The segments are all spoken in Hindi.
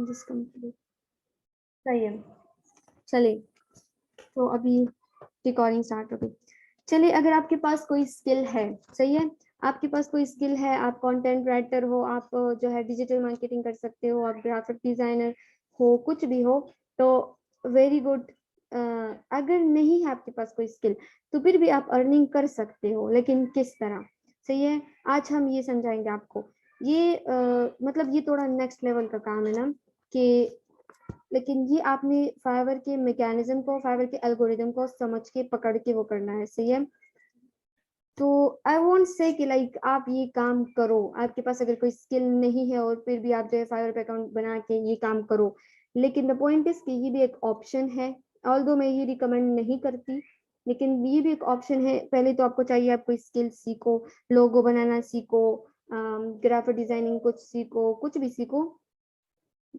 This complete. सही है, चलिए तो अभी रिकॉर्डिंग स्टार्ट हो गई। चलिए, अगर आपके पास कोई स्किल है, सही है, आपके पास कोई स्किल है, आप कंटेंट राइटर हो, आप जो है डिजिटल मार्केटिंग कर सकते हो, आप ग्राफिक डिजाइनर हो, कुछ भी हो, तो वेरी गुड। अगर नहीं है आपके पास कोई स्किल तो फिर भी आप अर्निंग कर सकते हो, लेकिन किस तरह, सही है, आज हम ये समझाएंगे आपको। ये मतलब ये थोड़ा नेक्स्ट लेवल का काम है ना, कि लेकिन ये आपने फाइवर के मैकेनिज्म को, फाइवर के एल्गोरिदम को समझ के पकड़ के वो करना है, सही है। तो आई वोंट से कि लाइक आप ये काम करो, आपके पास अगर कोई स्किल नहीं है और फिर भी आप जो है फाइवर पे अकाउंट बना के ये काम करो, लेकिन द पॉइंट इज कि ये भी एक ऑप्शन है। ऑल्दो मैं ये रिकमेंड नहीं करती, लेकिन ये भी एक ऑप्शन है। पहले तो आपको चाहिए, आप कोई स्किल सीखो, लोगो बनाना सीखो, ग्राफिक डिजाइनिंग कुछ सीखो, कुछ भी सीखो,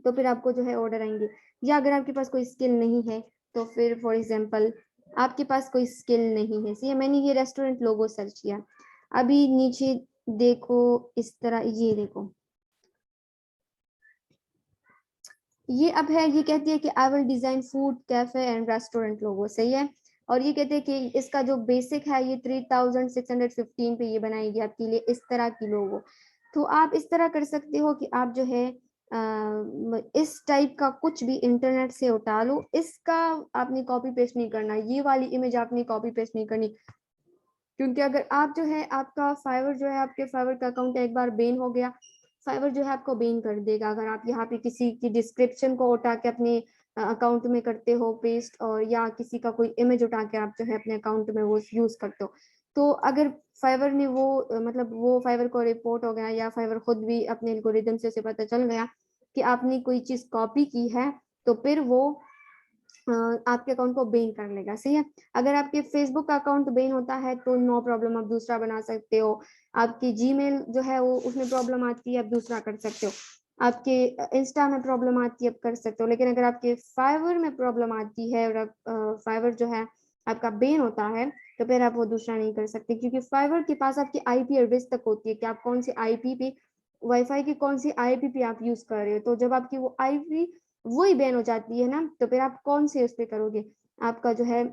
तो फिर आपको जो है ऑर्डर आएंगे। या अगर आपके पास कोई स्किल नहीं है तो फिर फॉर एग्जांपल आपके पास कोई स्किल नहीं है, सही है, मैंने ये रेस्टोरेंट लोगो सर्च किया, अभी नीचे देखो इस तरह, ये देखो, ये अब है, ये कहती है कि I will design food cafe and restaurant logo, सही है। और ये कहते हैं कि इसका जो बेसिक है ये 3615 पे ये बनाएगी आपके लिए इस तरह की लोगो। तो आप इस तरह कर सकते हो कि आप जो है इस टाइप का कुछ भी इंटरनेट से उठा लो, इसका आपने कॉपी पेस्ट नहीं करना, ये वाली इमेज आपने कॉपी पेस्ट नहीं करनी, क्योंकि अगर आप जो है, आपका फाइवर जो है, आपके फाइवर का अकाउंट एक बार बैन हो गया, फाइवर जो है आपको बैन कर देगा अगर आप यहाँ पे किसी की डिस्क्रिप्शन को उठा के अपने अकाउंट में करते हो पेस्ट, और या किसी का कोई इमेज उठा के आप जो है अपने अकाउंट में वो यूज करते हो। तो अगर फाइवर ने वो मतलब वो फाइवर को रिपोर्ट हो गया, या फाइवर खुद भी अपने एल्गोरिदम से उसे पता चल गया कि आपने कोई चीज कॉपी की है, तो फिर वो आपके अकाउंट को बैन कर लेगा, सही है। अगर आपके फेसबुक का अकाउंट बैन होता है तो नो प्रॉब्लम, आप दूसरा बना सकते हो। आपकी जीमेल जो है वो उसमें प्रॉब्लम आती है, आप दूसरा कर सकते हो। आपके इंस्टा में प्रॉब्लम आती है, आप कर सकते हो। लेकिन अगर आपके फाइवर में प्रॉब्लम आती है और फाइवर जो है आपका बैन होता है, तो फिर आप वो दूसरा नहीं कर सकते, क्योंकि फाइवर के पास आपकी आईपी एड्रेस तक होती है कि आप कौन सी आईपी पे, वाईफाई की कौन सी आईपी पे आप यूज कर रहे हो। तो जब आपकी वो आईपी वही बैन हो जाती है ना, तो फिर आप कौन से उस पे करोगे, आपका जो है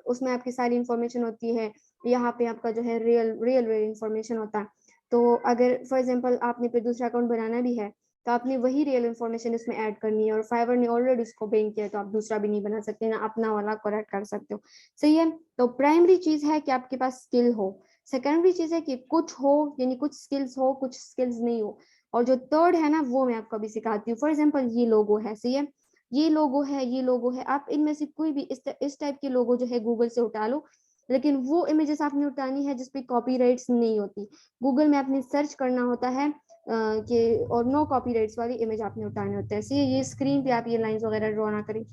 उसमें आपकी सारी इंफॉर्मेशन होती है, यहाँ पे आपका जो है रियल रियल रियल इंफॉर्मेशन होता है। तो अगर फॉर एग्जांपल आपने फिर दूसरा अकाउंट बनाना भी है, तो आपने वही रियल इंफॉर्मेशन इसमें ऐड करनी है, और फाइवर ने ऑलरेडी इसको बैन किया है, तो आप दूसरा भी नहीं बना सकते, ना अपना वाला करेक्ट कर सकते हो, सही है। तो प्राइमरी चीज है कि आपके पास स्किल हो, सेकेंडरी चीज है कि कुछ हो, यानी कुछ स्किल्स हो, कुछ स्किल्स नहीं हो, और जो थर्ड है ना वो मैं आपको अभी सिखाती हूँ। फॉर एग्जाम्पल ये लोगो है, सही है, ये लोगो है, ये लोगो है, आप इनमें से कोई भी इस टाइप के लोगो जो है गूगल से उठा लो, लेकिन वो इमेजेस आपने उठानी है जिसपे कॉपीराइट्स नहीं होती। गूगल में आपने सर्च करना होता है कि और नो कॉपीराइट्स वाली इमेज आपने उठाने होते हैं, सही है। ये स्क्रीन पे आप ये लाइंस वगैरह ड्रॉ ना करें।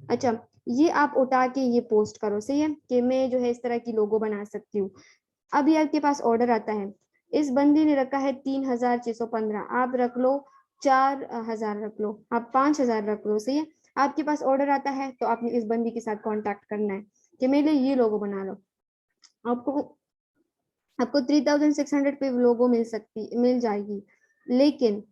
अच्छा, ये आप उठा के ये पोस्ट करो, सही है, कि मैं जो है इस तरह की लोगो बना सकती हूँ। अभी आपके पास ऑर्डर आता है, इस बंदी ने रखा है 3615, आप रख लो 4000, रख लो आप 5000, रख लो, सही है। आपके पास ऑर्डर आता है तो आपने इस बंदी के साथ कांटेक्ट करना है कि मेरे लिए ये लोगो बना लो। आपको आपको 3600 पे लोगो मिल जाएगी, लेकिन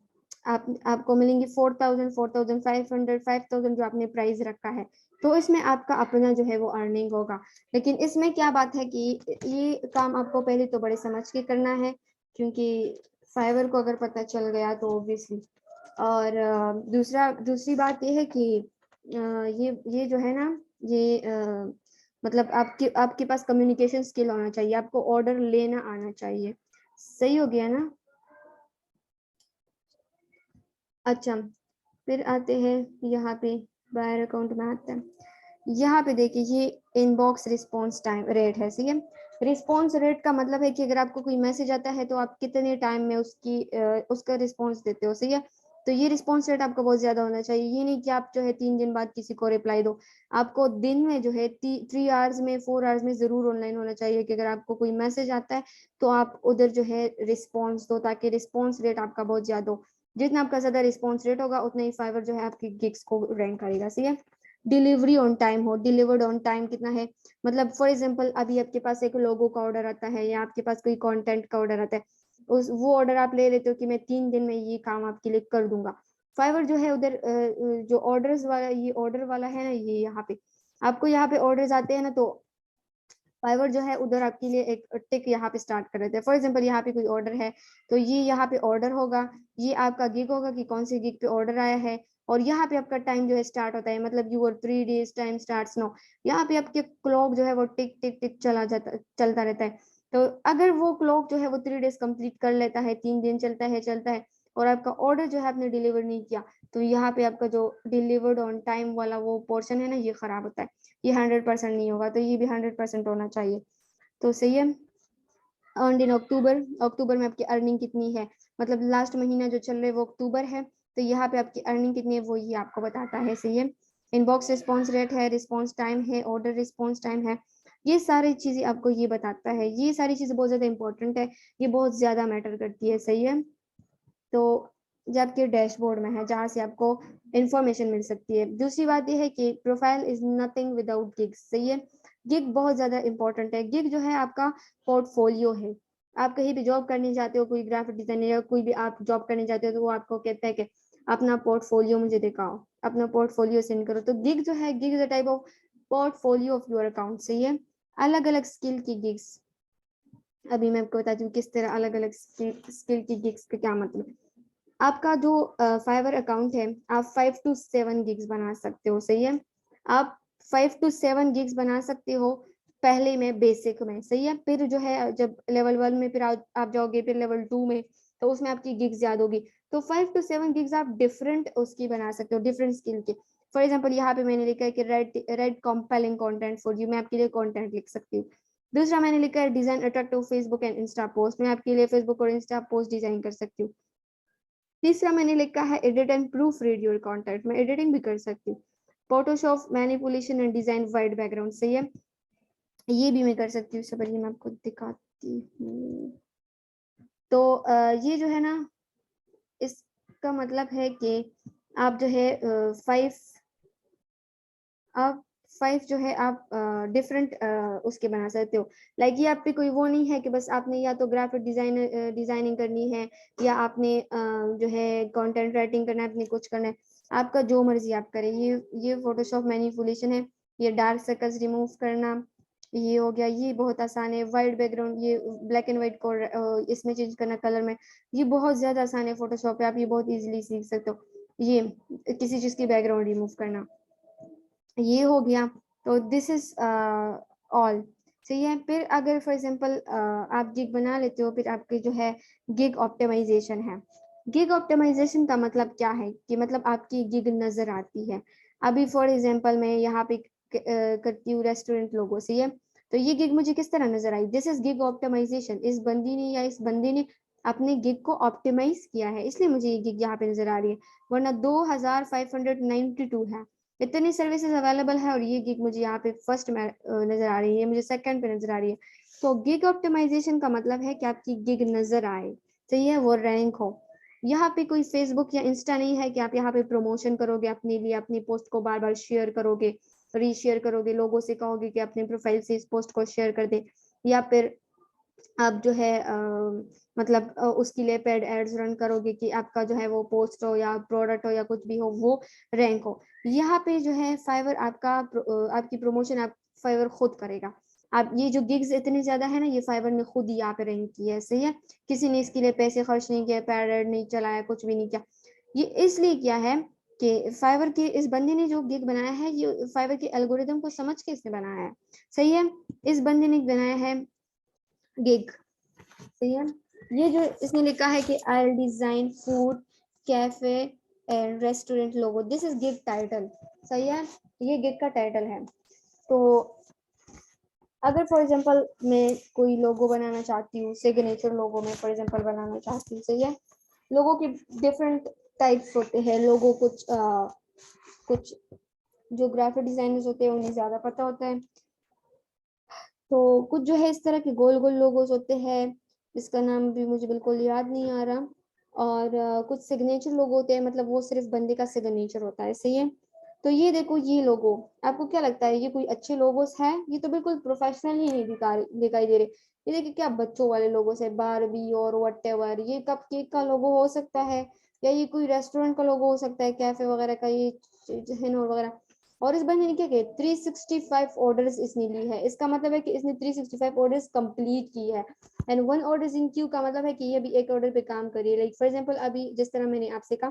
आपको मिलेंगी 4000, 4500, 5000 जो आपने प्राइस रखा है। तो इसमें आपका अपना जो है वो अर्निंग होगा। लेकिन इसमें क्या बात है कि ये काम आपको पहले तो बड़े समझ के करना है, क्योंकि फाइवर को अगर पता चल गया तो ऑब्वियसली। और दूसरी बात ये है कि ये जो है ना, ये मतलब आपके पास कम्युनिकेशन स्किल होना चाहिए, आपको ऑर्डर लेना आना चाहिए, सही हो गया ना। अच्छा, फिर आते हैं यहाँ पे, बायर अकाउंट में आते हैं, यहाँ पे देखिए ये इनबॉक्स रिस्पॉन्स टाइम रेट है, सही है। रिस्पॉन्स रेट का मतलब है कि अगर आपको कोई मैसेज आता है तो आप कितने टाइम में उसका रिस्पॉन्स देते हो, सही है। तो ये रिस्पॉन्स रेट आपका बहुत ज्यादा होना चाहिए, ये नहीं कि आप जो है 3 दिन बाद किसी को रिप्लाई दो। आपको दिन में जो है 3 आवर्स में 4 आवर्स में जरूर ऑनलाइन होना चाहिए, कि अगर आपको कोई मैसेज आता है तो आप उधर जो है रिस्पॉन्स दो, ताकि रिस्पॉन्स रेट आपका बहुत ज्यादा हो। जितना आपका ज्यादा रिस्पॉन्स रेट होगा उतना ही फाइवर जो है आपकी गिग्स को रैंक करेगा, सही है। डिलीवरी ऑन टाइम हो, डिलीवर्ड ऑन टाइम कितना है, मतलब फॉर एग्जांपल अभी आपके पास एक लोगो का ऑर्डर आता है, या आपके पास कोई कंटेंट का ऑर्डर आता है, उस वो ऑर्डर आप ले लेते हो कि मैं 3 दिन में ये काम आपके लिए कर दूंगा। फाइवर जो है उधर जो ऑर्डर्स वाला, ये ऑर्डर वाला है ना, ये यहाँ पे आपको यहाँ पे ऑर्डर्स आते हैं ना, तो फाइवर जो है उधर आपके लिए एक टिक यहाँ पे स्टार्ट कर देते हैं। फॉर एग्जांपल यहाँ पे कोई ऑर्डर है तो ये यहाँ पे ऑर्डर होगा, ये आपका गिग होगा कि कौन से गिग पे ऑर्डर आया है, और यहाँ पे आपका टाइम जो है स्टार्ट होता है, मतलब your 3 days time starts now. यहाँ पे आपके क्लॉक जो है वो टिक टिक टिक चलता रहता है। तो अगर वो क्लॉक जो है वो 3 days कंप्लीट कर लेता है, 3 दिन चलता है और आपका ऑर्डर जो है आपने डिलीवर नहीं किया, तो यहाँ पे आपका जो डिलीवर्ड ऑन टाइम वाला वो पोर्शन है ना, ये खराब होता है, ये 100% नहीं होगा, तो ये भी 100% होना चाहिए। तो सही है। अर्नड इन अक्टूबर, अक्टूबर में आपकी अर्निंग कितनी है, मतलब लास्ट महीना जो चल रहा है वो अक्टूबर है, तो यहाँ पे आपकी अर्निंग कितनी है वो ये आपको बताता है। सही है। इनबॉक्स रिस्पॉन्स रेट है, रिस्पॉन्स टाइम है, ऑर्डर रिस्पॉन्स टाइम है, ये सारी चीजें आपको ये बताता है। ये सारी चीजें बहुत ज्यादा इंपॉर्टेंट है, ये बहुत ज्यादा मैटर करती है। सही है। तो जो आपके डैशबोर्ड में है जहाँ से आपको इंफॉर्मेशन मिल सकती है। दूसरी बात यह है कि profile is nothing without gigs. सही है। गिग बहुत ज्यादा इंपॉर्टेंट है। गिग जो है आपका पोर्टफोलियो है। आप कहीं भी जॉब करने जाते हो, कोई ग्राफिक डिजाइनर या कोई भी आप जॉब करने जाते हो, तो वो आपको कहता है कि अपना पोर्टफोलियो मुझे दिखाओ, अपना पोर्टफोलियो सेंड करो। तो गिग जो है, gig is a type of portfolio of your account. सही है। अलग अलग स्किल की गिग्स, अभी मैं आपको बताती हूँ किस तरह अलग अलग स्किल की गिग्स का क्या मतलब। आपका जो फाइवर अकाउंट है, आप 5 to 7 गिग्स बना सकते हो। सही है। आप 5 to 7 गिग्स बना सकते हो पहले में, बेसिक में। सही है। फिर जो है जब लेवल 1 में फिर आप जाओगे, फिर लेवल 2 में, तो उसमें आपकी गिग्स याद होगी। तो 5 to 7 गिग्स आप डिफरेंट उसकी बना सकते हो, डिफरेंट स्किल के। फॉर एग्जाम्पल यहाँ पे मैंने लिखा है कि red compelling content for you, मैं आपके लिए कॉन्टेंट लिख सकती हूँ। दूसरा मैंने लिखा है design attractive Facebook and Insta post, मैं आपके लिए फेसबुक और इंस्टा पोस्ट डिजाइन कर सकती हूँ। तीसरा मैंने लिखा है edit and proof read your content, मैं एडिटिंग भी कर सकती हूँ। Photoshop manipulation and design white background. सही है। ये भी मैं कर सकती हूँ। सब मैं आपको दिखाती हूँ। तो ये जो है ना, इसका मतलब है कि आप जो है 5, आप 5 जो है आप डिफरेंट उसके बना सकते हो। लाइक ये आप पे कोई वो नहीं है कि बस आपने या तो ग्राफिक डिजाइनिंग करनी है, या आपने जो है कंटेंट राइटिंग करना है, आपने कुछ करना है, आपका जो मर्जी आप करें। ये फोटोशॉप मैनिपुलेशन है, ये डार्क सर्कल्स रिमूव करना, ये हो गया, ये बहुत आसान है। वाइट बैकग्राउंड, ये ब्लैक एंड व्हाइट को इसमें चेंज करना कलर में, ये बहुत ज्यादा आसान है फोटोशॉप पे, आप ये बहुत इजीली सीख सकते हो। ये किसी चीज की बैकग्राउंड रिमूव करना, ये हो गया। तो दिस इज ऑल। सही है। फिर अगर फॉर एग्जांपल आप गिग बना लेते हो, फिर आपके जो है गिग ऑप्टिमाइजेशन है। गिग ऑप्टिमाइजेशन का मतलब क्या है कि मतलब आपकी गिग नजर आती है। अभी फॉर एग्जांपल मैं यहाँ पे करती हूँ रेस्टोरेंट लोगो। सही है। तो ये गिग मुझे किस तरह नजर आई, दिस इज गिग ऑप्टिमाइजेशन। इस बंदी ने या इस बंदे ने अपने गिग को ऑप्टिमाइज किया है, इसलिए मुझे ये गिग यहाँ पे नजर आ रही है, वरना 2592 है। इतनी सर्विसेज अवेलेबल है, और ये गिग मुझे यहाँ पे फर्स्ट में नजर आ रही है, मुझे सेकंड पे नजर आ रही है। तो गिग ऑप्टिमाइजेशन का मतलब है कि आपकी गिग नजर आए। सही है। वो रैंक हो। यहाँ पे कोई फेसबुक या इंस्टा नहीं है कि आप यहाँ पे प्रमोशन करोगे अपने लिए, अपनी पोस्ट को बार बार शेयर करोगे, रीशेयर करोगे, लोगों से कहोगे कि अपने प्रोफाइल से इस पोस्ट को शेयर कर दे, या फिर आप जो है मतलब उसके लिए पेड एड्स रन करोगे कि आपका जो है वो पोस्ट हो या प्रोडक्ट हो या कुछ भी हो वो रैंक हो। यहाँ पे जो है फाइवर आपकी प्रमोशन आप फाइवर खुद करेगा। आप ये जो गिग्स इतने ज्यादा है ना, ये फाइवर ने खुद ही यहाँ पे रैंक किया है। सही है। किसी ने इसके लिए पैसे खर्च नहीं किया, पेड एड नहीं चलाया, कुछ भी नहीं किया। ये इसलिए किया है कि फाइवर के इस बंदे ने जो गिग बनाया है, ये फाइवर के एल्गोरिदम को समझ के इसने बनाया है। सही है। इस बंदे ने बनाया है गिग। सही है। ये जो इसने लिखा है कि I design food cafe and restaurant logo, this is gig title. सही है। ये गिग का टाइटल है। तो अगर फॉर एग्जांपल मैं कोई लोगो बनाना चाहती हूँ, सिग्नेचर लोगो में फॉर एग्जांपल बनाना चाहती हूँ। सही है। लोगों के डिफरेंट टाइप्स होते हैं लोगो, कुछ जो ग्राफिक डिजाइनर्स होते हैं उन्हें ज्यादा पता होता है। तो कुछ जो है इस तरह के गोल गोल लोगोस होते हैं, इसका नाम भी मुझे बिल्कुल याद नहीं आ रहा। और कुछ सिग्नेचर लोगो होते हैं, मतलब वो सिर्फ बंदे का सिग्नेचर होता है। सही है। तो ये देखो, ये लोगो आपको क्या लगता है, ये कोई अच्छे लोगोस है? ये तो बिल्कुल प्रोफेशनल ही नहीं दिखाई दे रहे। ये देखिए क्या बच्चों वाले लोगों से बारबी और व्हाटएवर, ये कप केक का लोगो हो सकता है या ये कोई रेस्टोरेंट का लोगो हो सकता है, कैफे वगैरह का, ये हिनोर वगैरह। और इस बंदे ने क्या किया, 365 ऑर्डर्स इसने ली है, इसका मतलब है कि इसने 365 ऑर्डर्स कंप्लीट की है। एंड 1 ऑर्डर इन क्यू का मतलब है कि ये भी एक ऑर्डर पे काम करिए। लाइक फॉर एग्जांपल अभी जिस तरह मैंने आपसे कहा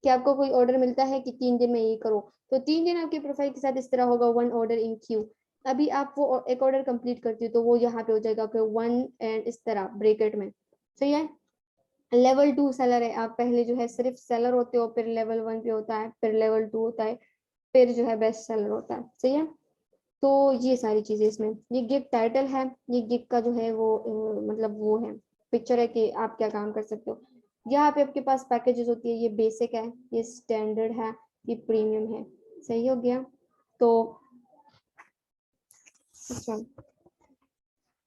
कि आपको कोई ऑर्डर मिलता है कि 3 दिन में ये करो, तो 3 दिन आपके प्रोफाइल के साथ इस तरह होगा 1 ऑर्डर इन क्यू। अभी आप वो एक ऑर्डर कंप्लीट करती हो तो वो यहाँ पे हो जाएगा कि 1 एंड इस तरह ब्रैकेट में। सही है। लेवल 2 सेलर है, आप पहले जो है सिर्फ सेलर होते हो, फिर लेवल 1 पे होता है, फिर लेवल 2 होता है, फिर जो है बेस्ट सेलर होता है। सही है। तो ये सारी चीजें इसमें, ये गिग टाइटल है, ये गिग का जो है वो मतलब वो है पिक्चर है कि आप क्या काम कर सकते हो। यहाँ पे आपके पास पैकेजेस होती है, ये बेसिक है, ये स्टैंडर्ड है, ये प्रीमियम है। सही हो गया। तो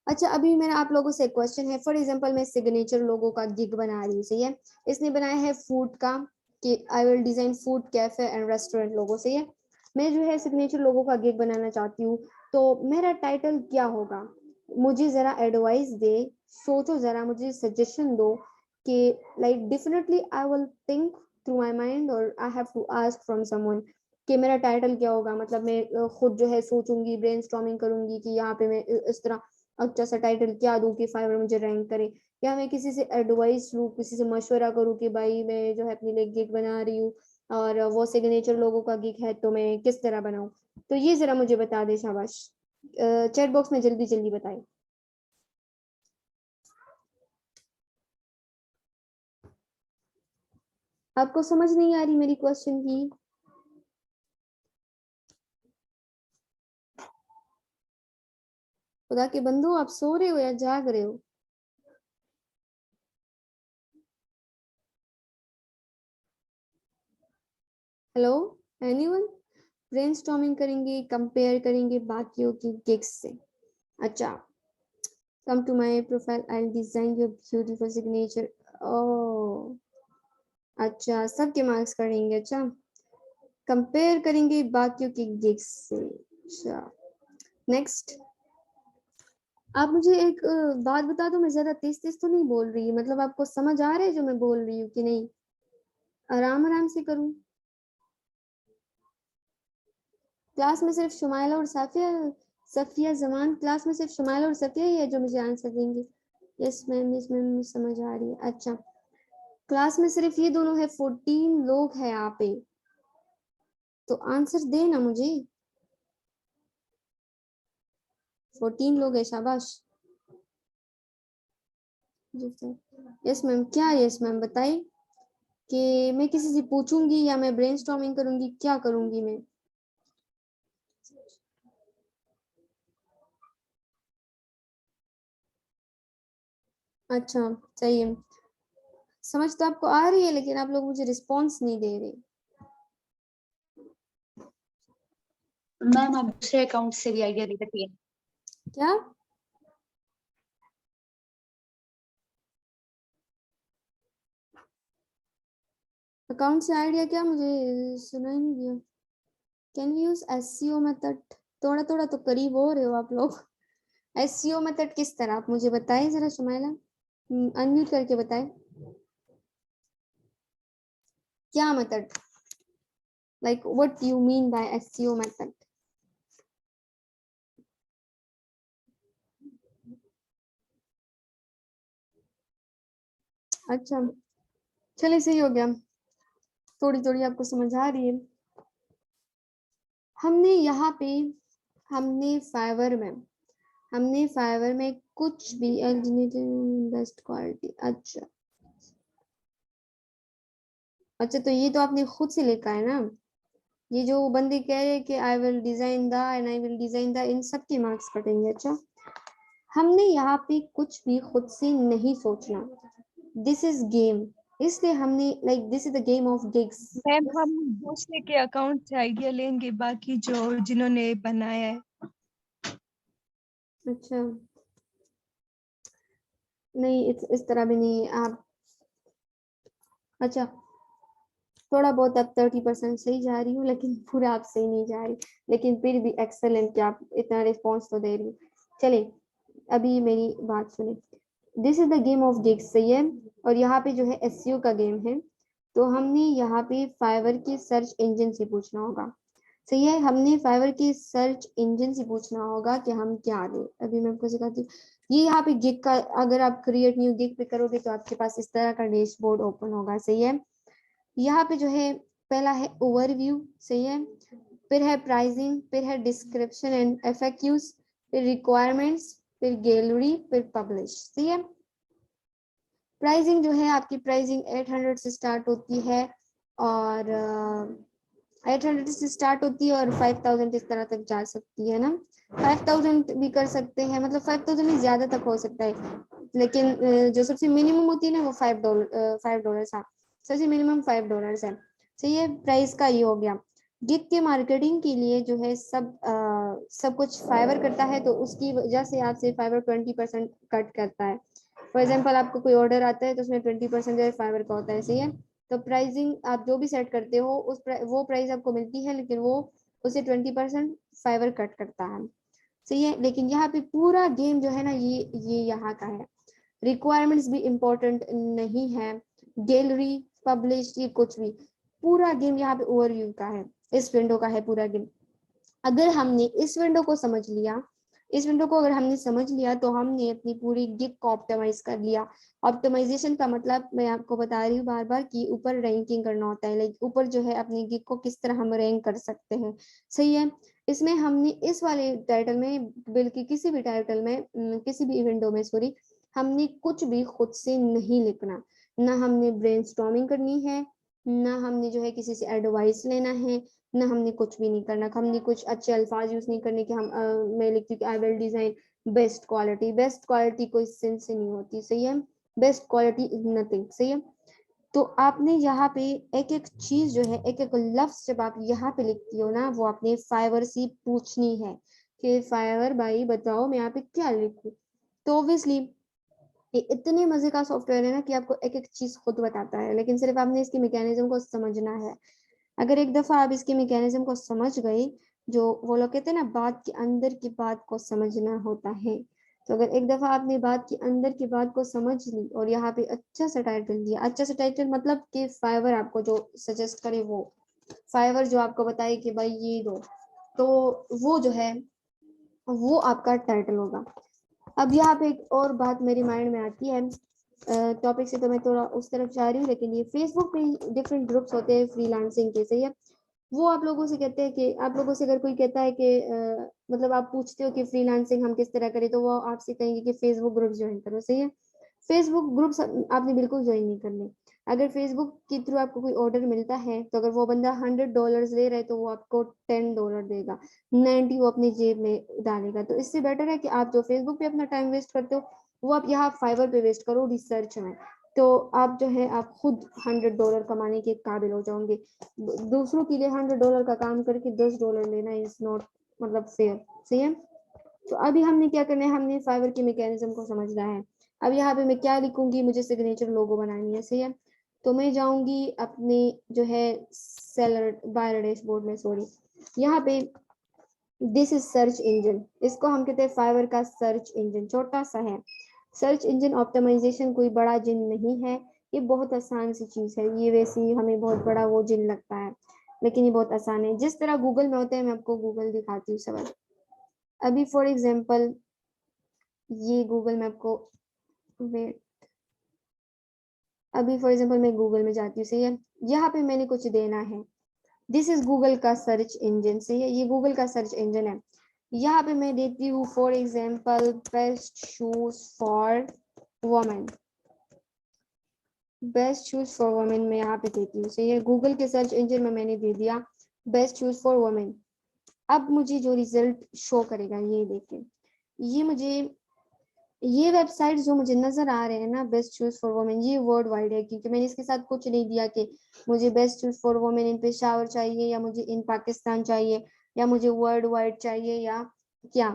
अच्छा अभी मेरा आप लोगों से क्वेश्चन है, फॉर एग्जांपल मैं सिग्नेचर लोगों का गिग बना रही हूँ। सही है। इसने बनाया है फूड का, कि I will design food cafe and restaurant logo. सही है। मैं जो है सिग्नेचर लोगों का गिग बनाना चाहती हूँ, तो मेरा टाइटल क्या होगा, मुझे जरा एडवाइस दे, सोचो जरा, मुझे सजेशन दो कि like definitely I will think through my mind और I have to ask from someone कि मेरा टाइटल क्या होगा। मतलब मैं खुद जो है सोचूंगी, ब्रेनस्टॉर्मिंग करूंगी कि यहाँ पे मैं इस तरह अच्छा सा टाइटल क्या दूं कि फाइवर मुझे रैंक करे, या मैं किसी से एडवाइस लूं, किसी से मशवरा करूं कि भाई मैं जो है अपने लिए गिग बना रही हूँ और वो सिग्नेचर लोगों का गिग है, तो मैं किस तरह बनाऊं। तो ये जरा मुझे बता दे शाबाश, चैट बॉक्स में जल्दी जल्दी बताए। आपको समझ नहीं आ रही मेरी क्वेश्चन की? खुदा के बंदो, आप सो रहे हो या जाग रहे हो? Hello anyone? ब्रेनस्टॉर्मिंग करेंगे, कंपेयर करेंगे बाकियों की गिग्स से। अच्छा, come to my profile, I'll design your beautiful signature। ओह अच्छा, सबके मार्क्स करेंगे। अच्छा, कंपेयर करेंगे बाकियों की गिग्स से। अच्छा, नेक्स्ट। आप मुझे एक बात बता दो, मैं ज्यादा तेज तेज तो नहीं बोल रही, मतलब आपको समझ आ रहा है जो मैं बोल रही हूँ कि नहीं? आराम आराम से करूँ? क्लास में सिर्फ शुमाइला और साफिया, सफिया जमान, क्लास में सिर्फ शुमाइला और सफिया ही है जो मुझे आंसर देंगे। यस मैम, यस मैम, समझ आ रही है। अच्छा, क्लास में सिर्फ ये दोनों है, 14 लोग हैं यहाँ पे, तो आंसर दे ना मुझे। 14 लोग हैं, शाबाश। यस मैम, क्या यस मैम बताइए कि मैं किसी से पूछूंगी या मैं ब्रेनस्टॉर्मिंग करूंगी, क्या करूंगी मैं? अच्छा, सही है। समझ तो आपको आ रही है, लेकिन आप लोग मुझे रिस्पॉन्स नहीं दे रहे। मैम आप दूसरे अकाउंट से भी आइडिया दे सकती है। क्या? अकाउंट से आइडिया क्या? मुझे सुना ही नहीं दिया। Can we use SEO method? थोड़ा थोड़ा तो करीब हो रहे हो आप लोग। एसईओ मेथड किस तरह, आप मुझे बताएं जरा शुमाइला, अनम्यूट करके बताएं क्या method, like what you mean by SEO method. अच्छा, चलिए सही हो गया, थोड़ी थोड़ी आपको समझ आ रही है। हमने यहाँ पे, हमने फाइवर में कुछ भी बेस्ट क्वालिटी। अच्छा अच्छा, तो ये तो आपने खुद से लिखा है ना, ये जो बंदे कह रहे हैं कि I will design the and I will design the, इन सब के मार्क्स कटेंगे। अच्छा, हमने यहाँ पे कुछ भी खुद से नहीं सोचना, दिस इज गेम, इसलिए हमने like this is the game of gigs. Ma'am हम दूसरे के अकाउंट से आइडिया लेंगे, बाकी जो जिन्होंने बनाया है। अच्छा, नहीं इस तरह भी नहीं आप। अच्छा, थोड़ा बहुत अब 30% सही जा रही हूँ, लेकिन पूरा आप सही नहीं जा रही, लेकिन फिर भी एक्सेलेंट कि आप इतना रिस्पॉन्स तो दे रही हूँ। चलिए, अभी मेरी बात सुने। This is the game of gigs, सही है। और यहाँ पे जो है एसईओ का गेम है। तो हमने यहाँ पे फाइवर के सर्च इंजन से पूछना होगा, सही है। हमने फाइवर के सर्च इंजन से पूछना होगा कि हम क्या दें। अभी मैं आपको सिखाती हूँ। ये यहाँ पे गिग का, अगर आप क्रिएट न्यू गिग पे करोगे तो आपके पास इस तरह का डैशबोर्ड ओपन होगा, सही है। यहाँ पे जो है पहला है ओवरव्यू, सही है। फिर है प्राइसिंग, फिर है डिस्क्रिप्शन एंड एफएक्यूज, फिर रिक्वायरमेंट्स, फिर गैलरी, फिर पब्लिश, सही है। प्राइसिंग जो है आपकी प्राइसिंग 800 से स्टार्ट होती है और 800 से स्टार्ट होती है और 5000 इस तरह तक जा सकती है ना। 5000 भी कर सकते हैं, मतलब 5000 में ज्यादा तक हो सकता है, लेकिन जो सबसे मिनिमम होती है ना वो $5 हाँ, सबसे मिनिमम $5 है, सही है। प्राइस का ये हो गया। गिग के मार्केटिंग के लिए जो है सब कुछ फाइवर करता है, तो उसकी वजह से आपसे फाइवर 20% कट करता है। फॉर एग्जाम्पल आपको कोई ऑर्डर आता है तो उसमें 20% जो है फाइवर का होता है, सही है। तो प्राइसिंग आप जो भी सेट करते हो वो प्राइस आपको मिलती है, लेकिन वो उसे 20% फाइवर कट करता है, सही है। लेकिन यहाँ पे पूरा गेम जो है ना ये यहाँ का है। रिक्वायरमेंट्स भी इम्पोर्टेंट नहीं है, गैलरी, पब्लिश, ये कुछ भी। पूरा गेम यहाँ पे ओवरव्यू का है, इस विंडो का है पूरा गेम। अगर हमने इस विंडो को समझ लिया, इस विंडो को अगर हमने समझ लिया तो हमने अपनी पूरी गिग को ऑप्टिमाइज कर लिया। ऑप्टिमाइजेशन का मतलब मैं आपको बता रही हूँ बार बार कि ऊपर रैंकिंग करना होता है, लाइक ऊपर जो है अपनी गिग को किस तरह हम रैंक कर सकते हैं, सही है। इसमें हमने इस वाले टाइटल में, बल्कि किसी भी टाइटल में, किसी भी विंडो में सॉरी, हमने कुछ भी खुद से नहीं लिखना, ना हमने ब्रेनस्टॉर्मिंग करनी है, ना हमने जो है किसी से एडवाइस लेना है, ना हमने कुछ भी नहीं करना। हमने कुछ अच्छे अल्फाज यूज नहीं करने कि मैं लिखती हूँ कि I will design best quality. Best quality कोई सेंस से नहीं होती, सही है। बेस्ट क्वालिटी इज नथिंग, सही है। तो आपने यहाँ पे एक एक चीज जो है, एक एक लफ्ज जब आप यहाँ पे लिखती हो ना, वो आपने फाइवर से पूछनी है कि फाइवर भाई बताओ मैं यहाँ पे क्या लिखूं। तो ऑब्वियसली ये इतने मजे का सॉफ्टवेयर है ना कि आपको एक एक चीज खुद बताता है, लेकिन सिर्फ आपने इसकी मैकेनिज्म को समझना है। अगर एक दफा आप इसके मैकेनिज्म को समझ गए, जो वो लोग कहते हैं ना, बात के अंदर की बात को समझना होता है, तो अगर एक दफा आपने बात के अंदर की बात को समझ ली और यहाँ पे अच्छा सा टाइटल दिया, अच्छा सा टाइटल मतलब कि फाइवर आपको जो सजेस्ट करे, वो फाइवर जो आपको बताए कि भाई ये दो, तो वो जो है वो आपका टाइटल होगा। अब यहाँ पे एक और बात मेरी माइंड में आती है, टॉपिक से तो मैं थोड़ा उस तरफ जा रही हूँ, लेकिन ये फेसबुक पे डिफरेंट ग्रुप्स होते हैं फ्रीलांसिंग के, सही है। वो आप लोगों से कहते हैं कि आप लोगों से अगर कोई कहता है कि मतलब आप पूछते हो कि फ्रीलांसिंग हम किस तरह करें, तो वो आपसे कहेंगे कि फेसबुक ग्रुप ज्वाइन करो, सही है। फेसबुक ग्रुप्स आपने बिल्कुल ज्वाइन नहीं करने। अगर फेसबुक के थ्रू आपको कोई ऑर्डर मिलता है, तो अगर वो बंदा $100 ले रहा है तो वो आपको $10 देगा, 90 वो अपनी जेब में डालेगा। तो इससे बेटर है कि आप जो फेसबुक पे अपना टाइम वेस्ट करते हो, वो आप यहाँ फाइवर पे वेस्ट करो रिसर्च में। तो आप जो है आप खुद $100 कमाने के काबिल हो जाओगे। दूसरों के लिए $100 का काम करके $10 लेना इज नॉट मतलब फेयर, सही है। तो अभी हमने क्या करना है, हमने फाइवर के मैकेनिज्म को समझना है। अब यहाँ पे मैं क्या लिखूंगी, मुझे सिग्नेचर लोगो बनानी है, सही है। तो मैं जाऊंगी अपने जो है सेलर बायर डैशबोर्ड में, सॉरी, यहाँ पे दिस इज सर्च इंजन, इसको हम कहते हैं फाइवर का सर्च इंजन, छोटा सा है। सर्च इंजन ऑप्टिमाइजेशन कोई बड़ा जिन नहीं है, ये बहुत आसान सी चीज है। ये वैसे ही हमें बहुत बड़ा वो जिन लगता है, लेकिन ये बहुत आसान है, जिस तरह गूगल में होते हैं। मैं आपको गूगल दिखाती हूँ सवाल। अभी फॉर एग्जाम्पल ये गूगल में आपको, वेट, अभी फॉर एग्जाम्पल मैं गूगल में जाती हूँ, सही है। यहाँ पे मैंने कुछ देना है, दिस इज गूगल का सर्च इंजन, सही है। ये गूगल का सर्च इंजन है। यहाँ पे मैं देती हूँ for example best shoes for women, best shoes for women मैं यहाँ पे देती हूँ, सही है। गूगल के सर्च इंजन में मैंने दे दिया बेस्ट शूज फॉर वोमेन। अब मुझे जो रिजल्ट शो करेगा ये देखें, ये मुझे ये वेबसाइट जो मुझे नजर आ रहे हैं ना, बेस्ट शूज फॉर वोमेन, ये वर्ल्ड वाइड है, क्योंकि मैंने इसके साथ कुछ नहीं दिया कि मुझे बेस्ट शूज फॉर वोमेन इन पेशावर चाहिए, या मुझे इन पाकिस्तान चाहिए, या मुझे वर्ल्ड वाइड चाहिए, या क्या।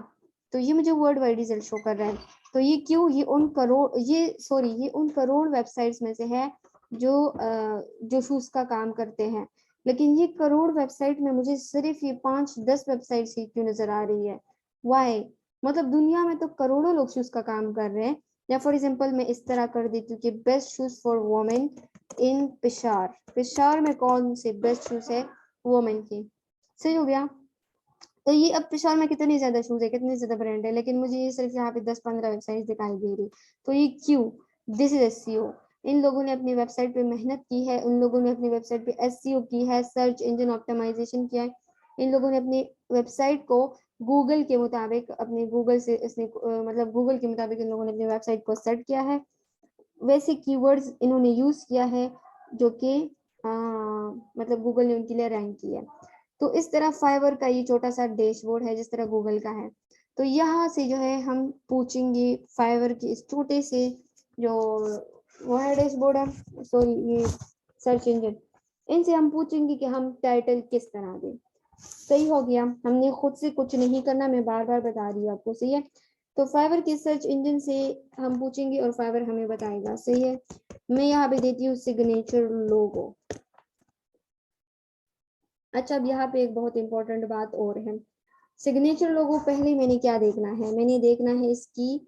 तो ये मुझे वर्ल्ड वाइड रिजल्ट शो कर रहा है। तो ये क्यों, ये उन करोड़ वेबसाइट्स में से है जो शूज का काम करते हैं। लेकिन ये करोड़ वेबसाइट में मुझे सिर्फ ये 5-10 वेबसाइट ही क्यों नजर आ रही है, वाई? मतलब दुनिया में तो करोड़ों लोग शूज का काम कर रहे हैं। या फॉर एग्जाम्पल मैं इस तरह कर देती हूँ कि बेस्ट शूज फॉर वोमेन इन पेशावर। पेशावर में कौन से बेस्ट शूज है वोमेन की। सही हो गया। तो ये अब पेशावर में कितने ज्यादा शूज है, कितने ज्यादा ब्रांड है, लेकिन मुझे ये सिर्फ यहाँ पे 10-15 वेबसाइट दिखाई दे रही। तो ये क्यों, दिस इज एसईओ। इन लोगों ने अपनी वेबसाइट पे मेहनत की है, उन लोगों ने अपनी वेबसाइट पे एसईओ की है, सर्च इंजन ऑप्टिमाइजेशन किया है। इन लोगों ने अपनी वेबसाइट को गूगल के मुताबिक, अपने गूगल से इसने मतलब गूगल के मुताबिक इन लोगों ने अपनी वेबसाइट को सेट किया है। वैसे कीवर्ड्स इन्होंने यूज किया है जो कि मतलब गूगल ने उनके लिए रैंक किया है। तो इस तरह फाइवर का ये छोटा सा डैशबोर्ड है जिस तरह गूगल का है। तो यहाँ से जो है हम पूछेंगे फाइवर के इस छोटे से जो वो है डैशबोर्ड है, सॉरी ये सर्च इंजन, इनसे हम पूछेंगे कि हम टाइटल किस तरह दें। सही हो गया, हमने खुद से कुछ नहीं करना, मैं बार बार बता रही हूँ आपको। सही है। तो फाइवर के सर्च इंजन से हम पूछेंगे और फाइवर हमें बताएगा। सही है। मैं यहाँ पे देती हूँ सिग्नेचर लोगो। अच्छा, अब यहाँ पे एक बहुत इंपॉर्टेंट बात और है। सिग्नेचर लोगो पहले मैंने क्या देखना है, मैंने देखना है इसकी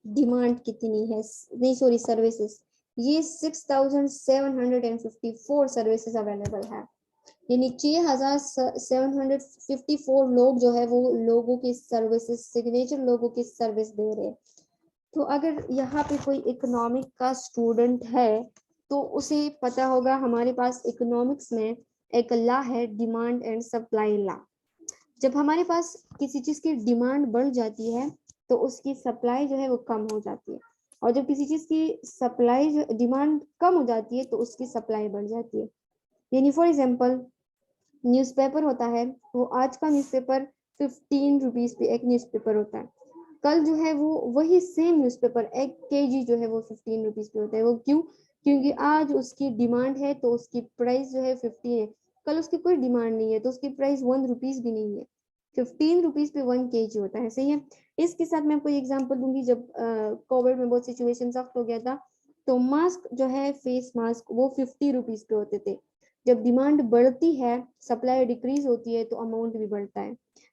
डिमांड कितनी है, नहीं सॉरी सर्विसेज। ये 6754 सर्विसेज अवेलेबल है, यानी 6754 लोग जो है वो लोगों की सर्विसेज, सिग्नेचर लोगों की सर्विस दे रहे हैं। तो अगर यहाँ पे कोई इकोनॉमिक का स्टूडेंट है तो उसे पता होगा हमारे पास इकोनॉमिक्स में एक लॉ है, डिमांड एंड सप्लाई लॉ। जब हमारे पास किसी चीज की डिमांड बढ़ जाती है तो उसकी सप्लाई जो है वो कम हो जाती है, और जब किसी चीज की सप्लाई जो डिमांड कम हो जाती है तो उसकी सप्लाई बढ़ जाती है। यानी फॉर एग्जाम्पल न्यूज़पेपर होता है, वो आज का न्यूज़पेपर 15 रुपीज पे एक न्यूज़पेपर होता है, कल जो है वो वही सेम न्यूज़पेपर 1 kg जो है वो 15 रुपीज पे होता है। वो क्यों? क्योंकि आज उसकी डिमांड है तो उसकी प्राइस जो है 15 है, कल उसकी कोई डिमांड नहीं है तो उसकी प्राइस 1 रुपीज भी नहीं है। 15 रुपीज पे 1 kg होता है। सही है। इसके साथ मैं आपको एग्जाम्पल दूंगी। जब कोविड में बहुत सिचुएशन सख्त हो गया था तो मास्क जो है, फेस मास्क, वो 50 रुपीज पे होते थे। जब डिमांड बढ़ती है, सप्लाई डिक्रीज होती है तो अमाउंट भी बढ़ता है।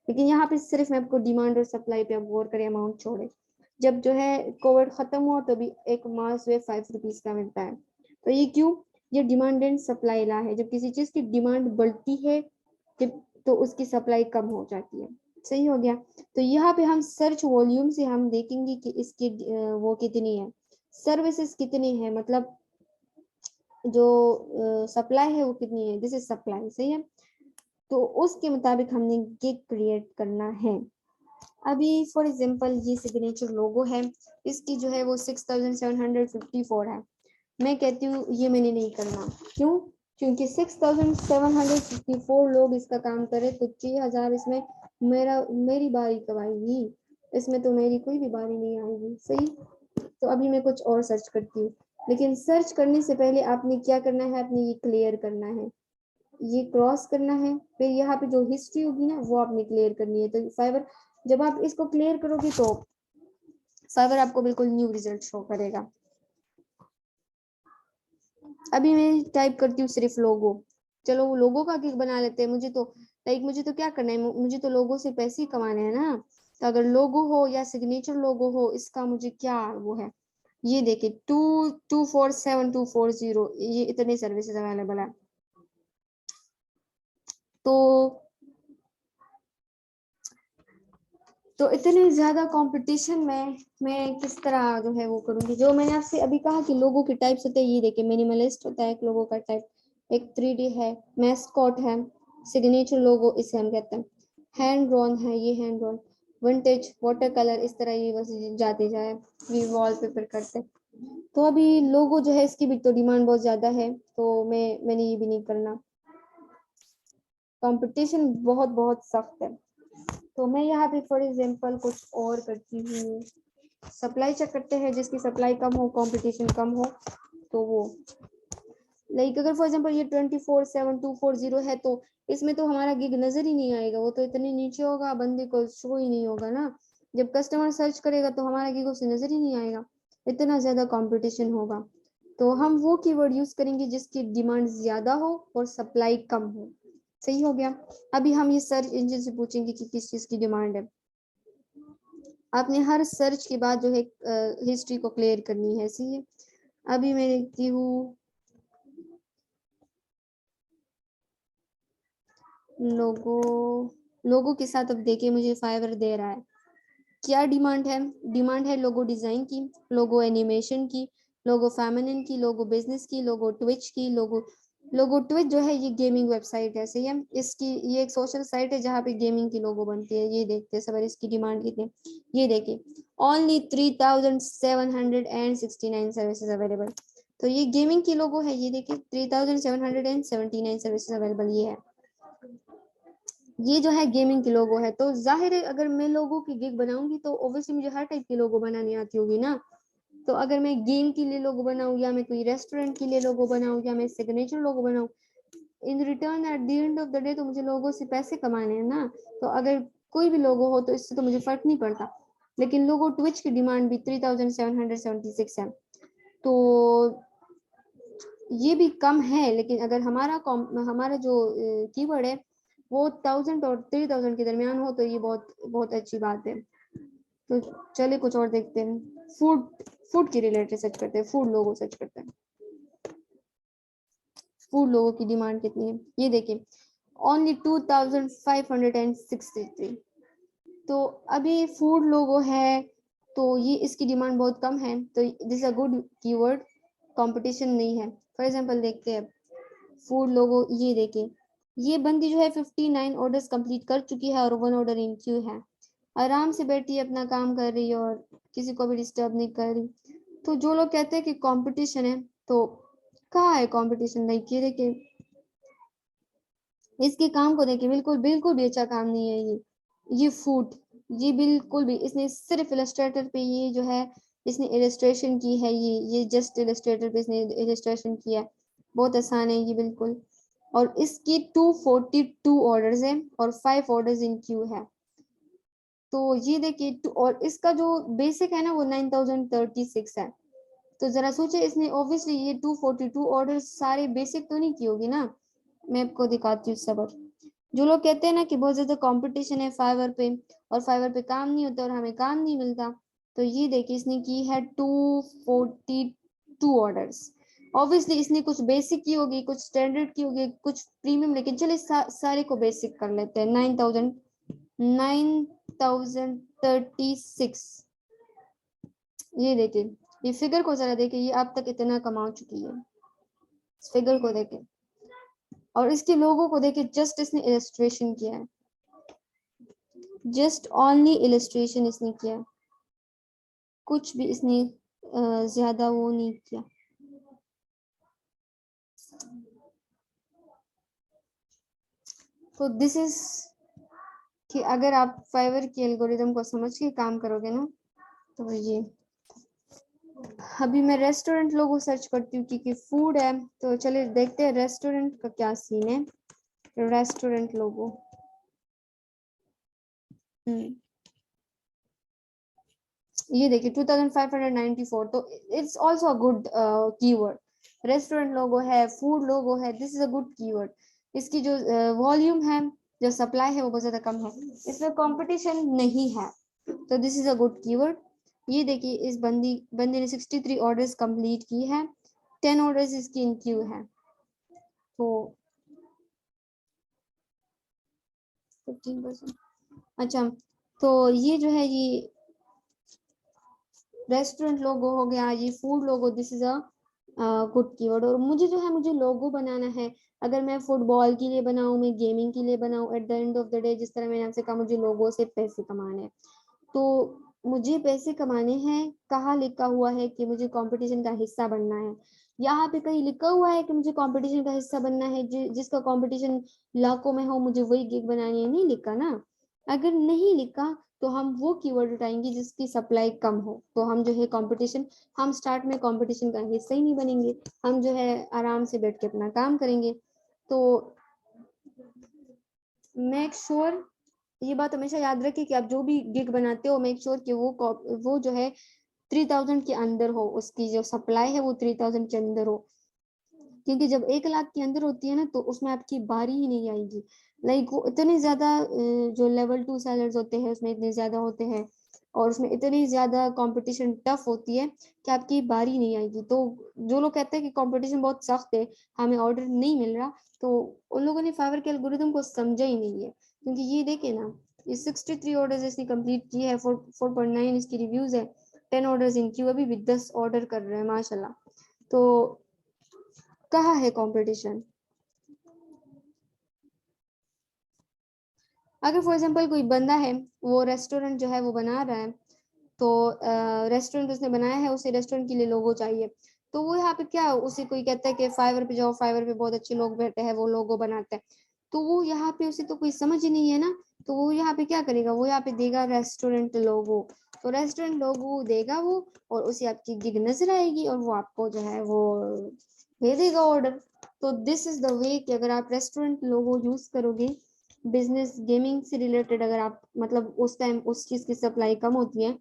लेकिन यहाँ पे सिर्फ मैं आपको डिमांड और सप्लाई पे आप गौर करें, अमाउंट छोड़े। जब जो है कोविड खत्म हुआ तभी एक मास्क जो है 5 रुपीज का मिलता है। तो ये क्यों? ये डिमांड एंड सप्लाई ला है। जब किसी चीज की डिमांड बढ़ती है तो उसकी सप्लाई कम हो जाती है। सही हो गया। तो यहाँ पे हम सर्च वॉल्यूम से हम देखेंगे कि इसकी वो कितनी है, सर्विसेज कितनी है, मतलब जो सप्लाई है वो कितनी है, दिस इज सप्लाई। सही है। तो उसके मुताबिक हमने गिग क्रिएट करना है। अभी फॉर एग्जांपल ये सिग्नेचर लोगो है, इसकी जो है वो 6754 है। मैं कहती हूँ ये मैंने नहीं करना। क्यों? क्योंकि 6754 लोग इसका काम करे तो 6000 इसमें मेरी बारी कब आएगी? इसमें तो मेरी कोई भी बारी नहीं आएगी। सही। तो अभी मैं कुछ और सर्च करती हूँ, लेकिन सर्च करने से पहले आपने क्या करना है, आपने ये क्लियर करना है, ये क्रॉस करना है, फिर यहाँ पे जो हिस्ट्री होगी ना वो आपने क्लियर करनी है। तो फाइवर जब आप इसको क्लियर करोगे तो फाइवर आपको बिल्कुल न्यू रिजल्ट शो करेगा। अभी मैं टाइप करती हूँ सिर्फ लोगो। चलो वो लोगो का गिग बना लेते हैं। मुझे तो क्या करना है, मुझे तो लोगो से पैसे ही कमाने हैं ना। तो अगर लोगो हो या सिग्नेचर लोगो हो, इसका मुझे क्या वो है, ये देखिए 2247240, ये इतने सर्विसेज अवेलेबल है। तो इतने ज्यादा कंपटीशन में मैं किस तरह जो है वो करूंगी। जो मैंने आपसे अभी कहा कि लोगों के टाइप्स होते हैं, ये देखिए मिनिमलिस्ट होता है एक लोगों का टाइप, एक 3D है, मैस्कॉट है, सिग्नेचर लोगो इसे हम कहते हैं, हैंड ड्रॉन है, ये hand drawn, vintage, water colour, इस तरह ये बस जाते जाए, वी वॉलपेपर करते। तो अभी लोगो जो है इसकी भी तो डिमांड बहुत ज्यादा है, तो मैंने ये भी नहीं करना, कंपटीशन बहुत बहुत सख्त है। तो मैं यहाँ पे फॉर एग्जांपल कुछ और करती हूँ, सप्लाई चेक करते हैं, जिसकी सप्लाई कम हो, कंपटीशन कम हो, तो वो लाइक अगर फॉर एग्जांपल ये 24724 है तो इसमें तो हमारा गिग नजर ही नहीं आएगा, वो तो इतने नीचे होगा, बंदे को शो ही नहीं होगा ना। जब कस्टमर सर्च करेगा तो हमारा गिग उसे नजर ही नहीं आएगा, इतना ज्यादा कंपटीशन होगा। तो हम वो कीवर्ड यूज करेंगे जिसकी डिमांड ज्यादा हो और सप्लाई कम हो। सही हो गया। अभी हम ये सर्च इंजन से पूछेंगे कि किस चीज की डिमांड है। आपने हर सर्च के बाद जो है हिस्ट्री को क्लियर करनी है। सही है, अभी मैं देखती हूँ लोगो के साथ। अब देखिए मुझे फाइवर दे रहा है, क्या डिमांड है? डिमांड है लोगो डिजाइन की, लोगो एनिमेशन की, लोगो फेमिनिन की, लोगो बिजनेस की, लोगो ट्विच की। लोगो ट्विच जो है ये गेमिंग वेबसाइट है। सही है, इसकी ये एक सोशल साइट है जहाँ पे गेमिंग की लोगो बनती है। ये देखते हैं सब इसकी डिमांड कितनी। ये देखिए ओनली 3769 सर्विसेज अवेलेबल। तो ये गेमिंग की लोगो है। ये देखिए 3779 सर्विसेज अवेलेबल ये है। ये जो है गेमिंग की लोगो है। तो जाहिर है अगर मैं लोगों की गिग बनाऊंगी तो ऑब्वियसली मुझे हर टाइप की लोगो बनानी आती होगी ना। तो अगर मैं गेम के लिए लोगो बनाऊं, या मैं कोई रेस्टोरेंट के लिए लोगो बनाऊं, या मैं सिग्नेचर लोगो बनाऊं, in return at the end of the day तो मुझे लोगों से पैसे कमाने हैं ना। तो अगर कोई भी लोगो हो तो इससे तो मुझे फर्क नहीं पड़ता। लेकिन लोगो ट्विच की डिमांड भी 3776 है, तो ये भी कम है। लेकिन अगर हमारा जो कीवर्ड है वो 1000 और 3000 के दरमियान हो तो ये बहुत बहुत अच्छी बात है। तो चलिए कुछ और देखते हैं। फूड के रिलेटेड सर्च करते हैं, फूड लोगो सर्च करते हैं। फूड लोगो की डिमांड कितनी है ये देखिए, ओनली 2563। तो अभी फूड लोगो है तो ये इसकी डिमांड बहुत कम है। तो this a good keyword, competition नहीं है। फॉर एग्जांपल देखते हैं फूड लोगो। ये देखिए ये बंदी जो है 59 ऑर्डर्स कंप्लीट कर चुकी है और 1 ऑर्डर इन क्यू है। आराम से बैठी अपना काम कर रही है और किसी को भी डिस्टर्ब नहीं कर रही। तो जो लोग कहते हैं कि कंपटीशन है, तो कहाँ है कंपटीशन? नहीं, ये देखिए इसके काम को देखिए, बिल्कुल बिल्कुल भी अच्छा काम नहीं है ये फूड। ये बिल्कुल भी, इसने सिर्फ इलस्ट्रेटर पे ये जो है इसने इलस्ट्रेशन की है। ये जस्ट इलस्ट्रेटर पे इसने इलस्ट्रेशन किया है। बहुत आसान है ये बिल्कुल। और इसकी 242 ऑर्डर्स है और 5 ऑर्डर्स इन क्यू है। तो ये देखिए और इसका जो बेसिक है ना वो 9036 है। तो जरा सोचे इसने ऑब्वियसली ये 242 ऑर्डर सारे बेसिक तो नहीं की होगी ना। मैं आपको दिखाती हूँ सबर। जो लोग कहते हैं ना कि बहुत ज्यादा कंपटीशन है फाइवर पे और फाइवर पे काम नहीं होता और हमें काम नहीं मिलता, तो ये देखिए इसने की है 242 ऑर्डर्स। ऑब्वियसली इसने कुछ बेसिक की होगी, कुछ स्टैंडर्ड की होगी, कुछ प्रीमियम, लेकिन चलिए सारे को बेसिक कर लेते हैं। 9036। ये देखिए ये फिगर को जरा देखिए, ये अब तक इतना कमा चुकी है। इस फिगर को देखिए और इसके लोगों को देखिए, जस्ट इसने इलस्ट्रेशन किया है, जस्ट ओनली इलस्ट्रेशन इसने किया, कुछ भी इसने ज्यादा वो नहीं किया। तो दिस इज कि अगर आप फाइवर की एल्गोरिदम को समझ के काम करोगे ना तो ये। अभी मैं रेस्टोरेंट लोगो सर्च करती हूँ क्योंकि फूड है। तो चलिए देखते हैं रेस्टोरेंट का क्या सीन है। रेस्टोरेंट लोगो ये देखिए 2594। तो it's also a good keyword. Restaurant logo है, फूड लोगो है, this is a good keyword. इसकी जो वॉल्यूम है, जो सप्लाई है वो बहुत ज्यादा कम है, इसमें कंपटीशन नहीं है। तो this is a good keyword. ये देखिए इस बंदी ने 63 ऑर्डर्स कंप्लीट की है, 10 ऑर्डर्स इसकी इन क्यू है। तो 15%। अच्छा, तो ये जो है ये रेस्टोरेंट लोगो हो गया, ये food logo, this is a good keyword. और मुझे जो है मुझे लोगो बनाना है। अगर मैं फुटबॉल के लिए बनाऊं, मैं गेमिंग के लिए बनाऊं, at the end of the day जिस तरह मैंने आपसे कहा मुझे लोगो से पैसे कमाने हैं। तो मुझे पैसे कमाने हैं, कहाँ लिखा हुआ है कि मुझे कंपटीशन का हिस्सा बनना है? यहाँ पे कहीं लिखा हुआ है कि मुझे कंपटीशन का हिस्सा बनना है? जिसका कंपटीशन लाखों में हो मुझे वही गिग बनानी है? नहीं लिखा ना। अगर नहीं लिखा तो हम वो कीवर्ड उठाएंगे जिसकी सप्लाई कम हो। तो हम जो है कंपटीशन, हम स्टार्ट में कंपटीशन का हिस्सा ही नहीं बनेंगे। हम जो है आराम से बैठ के अपना काम करेंगे। तो मेक श्योर ये बात हमेशा याद रखिए कि आप जो भी गिग बनाते हो मेक श्योर कि वो जो है 3000 के अंदर हो, उसकी जो सप्लाई है वो 3000 के अंदर हो। क्योंकि जब 1 लाख के अंदर होती है ना तो उसमें आपकी बारी ही नहीं आएगी। लाइक वो इतने ज्यादा जो लेवल 2 सेलर्स होते हैं उसमें इतने ज्यादा होते हैं और उसमें इतनी ज्यादा कंपटीशन टफ होती है कि आपकी बारी नहीं आएगी। तो जो लोग कहते हैं कि कंपटीशन बहुत सख्त है, हमें ऑर्डर नहीं मिल रहा, तो उन लोगों ने फाइवर के एल्गोरिथम को समझा ही नहीं है। क्योंकि ये देखे ना, ये 63 ऑर्डर्स इसने कंप्लीट किए हैं, 4.9 इसकी रिव्यूज है, 10 ऑर्डर्स इन क्यू, अभी भी 10 ऑर्डर कर रहे हैं माशाल्लाह। तो कहाँ है कंपटीशन? अगर फॉर एग्जांपल कोई बंदा है, वो रेस्टोरेंट जो है वो बना रहा है, तो रेस्टोरेंट उसने बनाया है, उसे रेस्टोरेंट के लिए लोगो चाहिए, तो वो यहाँ पे क्या, उसे कोई कहता है कि फाइवर पे जाओ, फाइवर पे बहुत अच्छे लोग बैठे हैं, वो लोगो बनाते हैं, तो वो यहाँ पे उसे तो कोई समझ ही नहीं है ना, तो वो यहाँ पे क्या करेगा, वो यहाँ पे देगा रेस्टोरेंट लोगो, तो रेस्टोरेंट लोगो देगा वो, और उसे आपकी गिग नजर आएगी और वो आपको जो है वो दे देगा ऑर्डर। तो दिस इज द वे कि अगर आप रेस्टोरेंट लोगो यूज करोगे बिजनेस गेमिंग से रिलेटेड, अगर आप मतलब उस टाइम उस चीज की सप्लाई कम होती है,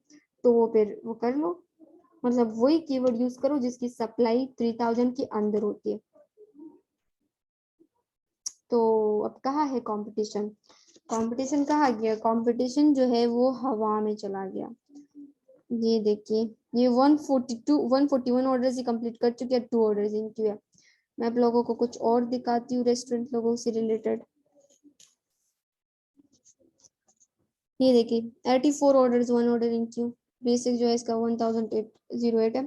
तो वो फिर वो कर लो, मतलब वही कीवर्ड यूज करो जिसकी सप्लाई 3000 के अंदर होती है। तो अब कहाँ है कंपटीशन? कंपटीशन कहाँ गया? कंपटीशन जो है वो हवा में चला गया। ये देखिए, ये 141 ऑर्डर्स ही कंप्लीट कर चुके हैं, 2 ऑर्डर्स इनक्यू है। मैं आप लोगों को कुछ और दिखाती हूँ रेस्टोरेंट लोगों से रिलेटेड। ये देखिए 84 ऑर्डर्स, 1 ऑर्डर इनक्यू। बेसिक जो है इसका 1808 है।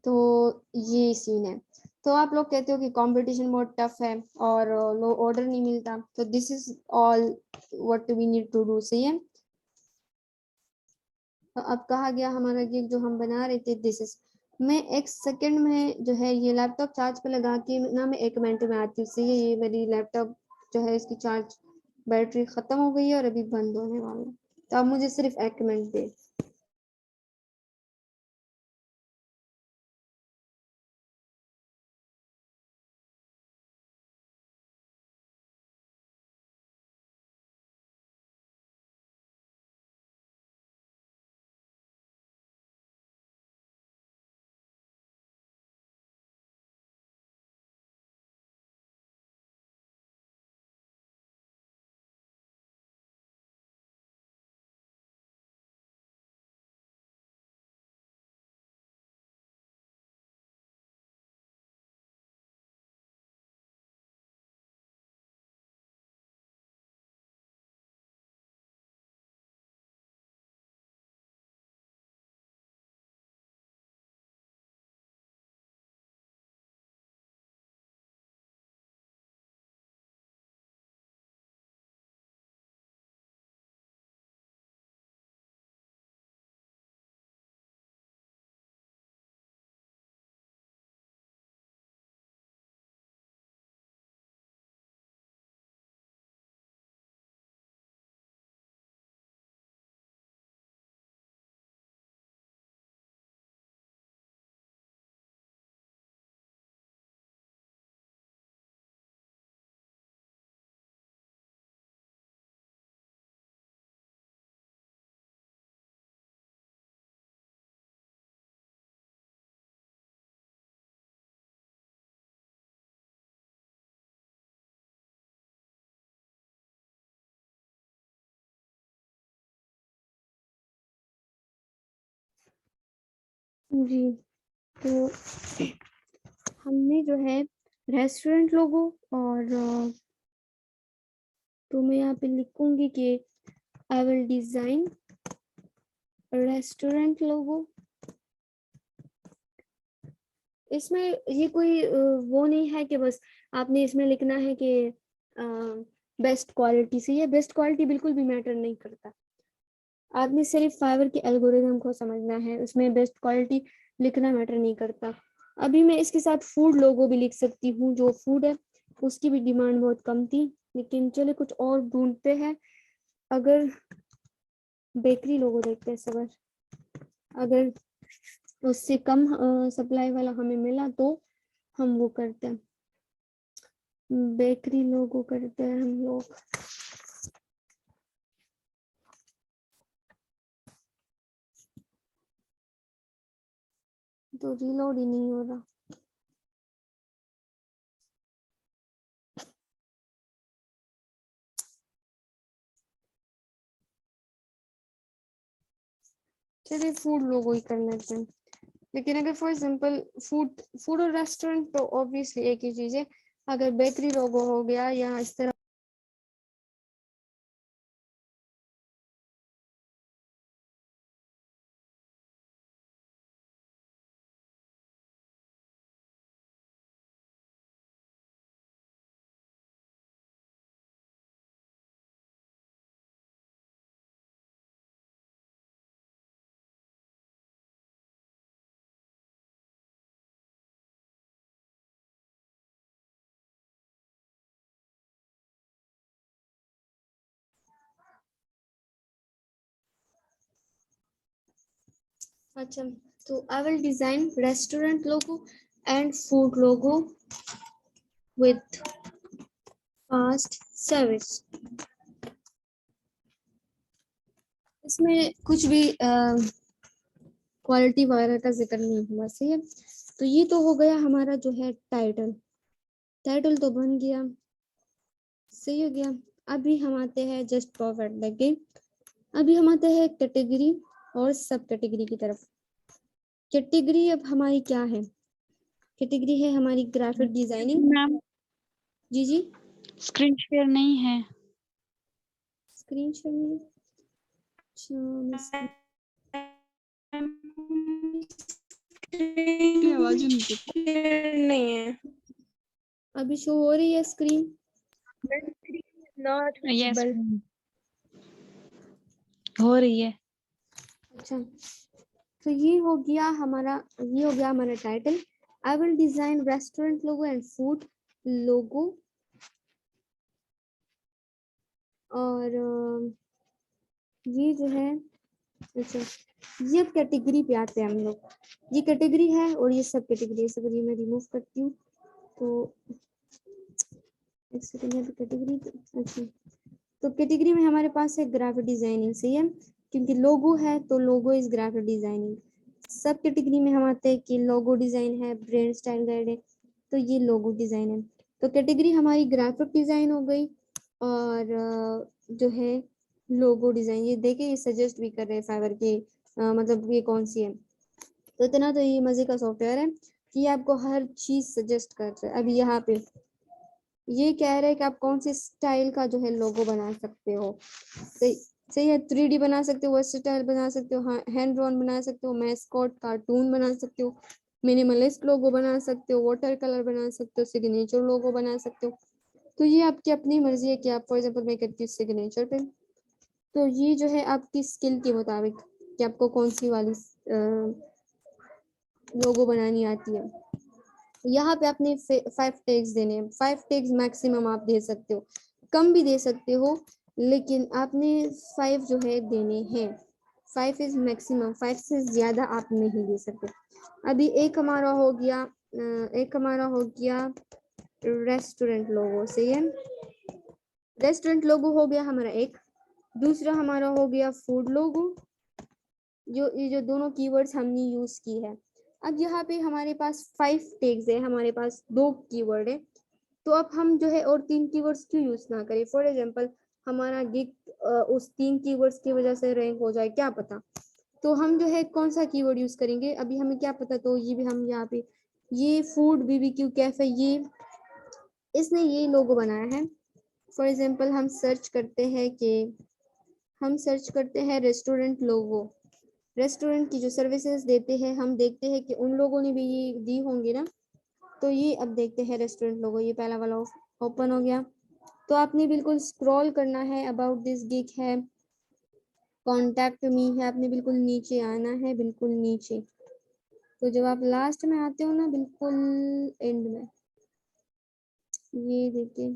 तो ये सीन है। तो आप लोग कहते हो कि कंपटीशन बहुत टफ है और लो ऑर्डर नहीं मिलता, तो this is all what we need to do. सही है। तो अब कहा गया हमारा गिग जो हम बना रहे थे, दिस इज, मैं एक सेकंड में जो है ये लैपटॉप चार्ज पे लगा के ना, मैं 1 मिनट में आती हूँ। सही है, ये मेरी लैपटॉप जो है इसकी चार्ज बैटरी खत्म हो गई है और अभी बंद होने वाला है, तो आप मुझे सिर्फ 1 मिनट दे। जी, तो हमने जो है रेस्टोरेंट लोगो और तो मैं यहाँ पे लिखूंगी कि आई विल डिजाइन रेस्टोरेंट लोगो। इसमें ये कोई वो नहीं है कि बस आपने इसमें लिखना है कि बेस्ट क्वालिटी से, ये बेस्ट क्वालिटी बिल्कुल भी मैटर नहीं करता। आपने सिर्फ फाइवर के एल्गोरिथम को समझना है, उसमें बेस्ट क्वालिटी लिखना मैटर नहीं करता। अभी मैं इसके साथ फूड लोगो भी लिख सकती हूँ, जो फूड है उसकी भी डिमांड बहुत कम थी, लेकिन चले कुछ और ढूंढते हैं। अगर बेकरी लोगो देखते हैं सबर, अगर उससे कम सप्लाई वाला हमें मिला तो हम वो करते हैं, बेकरी लोगो करते हैं हम लोग। तो रीलोड ही नहीं हो रहा। चलिए फूड लोगो ही कर लेते हैं। लेकिन अगर फॉर एग्जांपल फूड फूड और रेस्टोरेंट तो ऑब्वियसली एक ही चीज है। अगर बेकरी लोगो हो गया या इस तरह अच्छा, तो आई will design restaurant logo and food logo with fast service. इसमें कुछ भी क्वालिटी वगैरह का जिक्र नहीं हुआ, सही है। तो ये तो हो गया हमारा जो है टाइटल। टाइटल तो बन गया, सही हो गया। अभी हम आते हैं जस्ट परफेक्ट देखे। अभी हम आते हैं कैटेगरी और सब कैटेगरी की तरफ। कैटेगरी अब हमारी क्या है? कैटेगरी है हमारी ग्राफिक डिजाइनिंग। मैम जी जी, स्क्रीन शेयर नहीं है। स्क्रीन शेयर में आवाज नहीं है। अभी शो हो रही है स्क्रीन? Not yes visible. हो रही है। अच्छा, तो ये हो गया हमारा title. I will design restaurant logo and food logo. और ये जो है, अच्छा, ये कैटेगरी पे आते हैं हम लोग। ये कैटेगरी है और ये सब कैटेगरी है। सब ये मैं रिमूव करती हूँ तो एक सेकंड है। कैटेगरी, अच्छा, तो कैटेगरी में हमारे पास है ग्राफिक डिजाइनिंग, सही है, क्योंकि लोगो है तो लोगो इज ग्राफिक डिजाइनिंग। सब कैटेगरी में हम आते हैं कि लोगो डिजाइन है, ब्रांड स्टाइल गाइड है, तो ये लोगो डिजाइन है। तो कैटेगरी हमारी ग्राफिक डिजाइन हो गई और जो है लोगो डिजाइन। ये देखिए ये सजेस्ट भी कर रहे हैं फाइवर के, मतलब ये कौन सी है। तो इतना तो ये मजे का सॉफ्टवेयर है कि ये आपको हर चीज सजेस्ट कर रहा है। अभी यहाँ पे ये कह रहे हैं कि आप कौन सी स्टाइल का जो है लोगो बना सकते हो। सही सही है, 3D बना सकते हो, वर्सटाइल बना सकते हो, हैंड ड्रॉन बना सकते हो, मैस्कॉट कार्टून बना सकते हो, मिनिमलिस्ट लोगो बना सकते हो, वाटर कलर बना सकते हो, सिग्नेचर लोगो बना सकते हो। तो ये आपकी अपनी मर्जी है कि आप फॉर एग्जांपल मैं करती हूँ सिग्नेचर पे। तो ये जो है आपकी स्किल के मुताबिक कि आपको कौन सी वाली लोगो बनानी आती है। यहाँ पे आपने 5 टैग्स देने हैं। 5 टैग्स मैक्सिमम आप दे सकते हो, कम भी दे सकते हो, लेकिन आपने 5 जो है देने हैं। 5 इज मैक्सिमम, 5 से ज्यादा आप नहीं दे सकते। अभी एक हमारा हो गया रेस्टोरेंट लोगो, सही है। रेस्टोरेंट लोगो हो गया हमारा एक। दूसरा हमारा हो गया फूड लोगो, ये जो दोनों कीवर्ड्स हमने यूज की है। अब यहाँ पे हमारे पास 5 टैग्स है, हमारे पास 2 कीवर्ड है। तो अब हम जो है और 3 कीवर्ड्स क्यों यूज ना करें। फॉर एग्जांपल हमारा गिग उस 3 कीवर्ड्स की वजह से रैंक हो जाए, क्या पता। तो हम जो है कौन सा कीवर्ड यूज करेंगे अभी हमें क्या पता। तो ये भी हम यहाँ पे ये फूड बीबीक्यू कैफे, ये इसने ये लोगो बनाया है। फॉर एग्जांपल हम सर्च करते हैं रेस्टोरेंट लोगो। रेस्टोरेंट की जो सर्विसेज देते हैं हम देखते हैं कि उन लोगों ने भी ये दी होंगी ना। तो ये अब देखते हैं रेस्टोरेंट लोगो, ये पहला वाला ओपन हो गया। तो आपने बिल्कुल स्क्रॉल करना है, अबाउट दिस गिग है, कॉन्टैक्ट मी है, आपने बिल्कुल नीचे आना है, बिल्कुल नीचे। तो जब आप लास्ट में आते हो ना, बिल्कुल एंड में, ये देखिए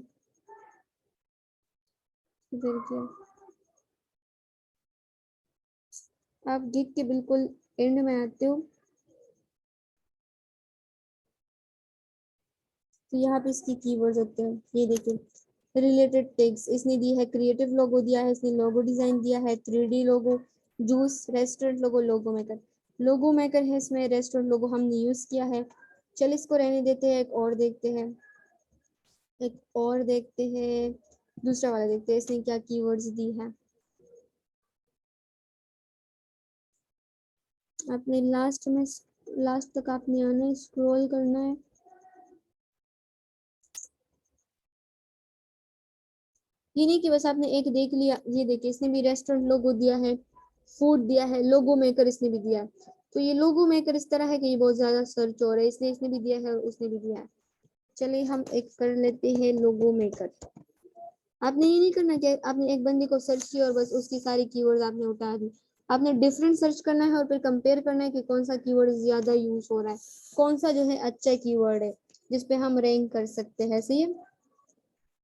इधर क्या, आप गिग के बिल्कुल एंड में आते हो। तो यहाँ पे इसकी कीवर्ड्स होते हैं, ये देखिए रिलेटेड टैग्स इसने दी है, क्रिएटिव लोगो दिया है इसने, लोगो डिजाइन दिया है, 3D लोगो, जूस, रेस्टोरेंट लोगो, लोगो मेकर है इसमें, रेस्टोरेंट लोगो हमने यूज किया है। चल इसको रहने देते हैं, एक और देखते हैं, दूसरा वाला देखते हैं इसने क्या कीवर्ड्स दी है। आपने लास्ट तक आपने आना है, स्क्रॉल करना है। ये नहीं कि बस आपने एक देख लिया, ये देखिए इसने भी रेस्टोरेंट लोगो दिया है, फूड दिया है, लोगो मेकर इसने भी दिया है। तो ये लोगो मेकर इस तरह है कि ये बहुत ज्यादा सर्च हो रहा है, इसलिए इसने भी दिया है और उसने भी दिया है। चलिए हम एक कर लेते हैं लोगो मेकर। आपने ये नहीं करना कि आपने एक बंदे को सर्च किया और बस उसकी सारी कीवर्ड्स आपने उठा दी। आपने डिफरेंट सर्च करना है और फिर कंपेयर करना है कि कौन सा कीवर्ड ज्यादा यूज हो रहा है, कौन सा जो है अच्छा कीवर्ड है जिसपे हम रैंक कर सकते हैं। सही है,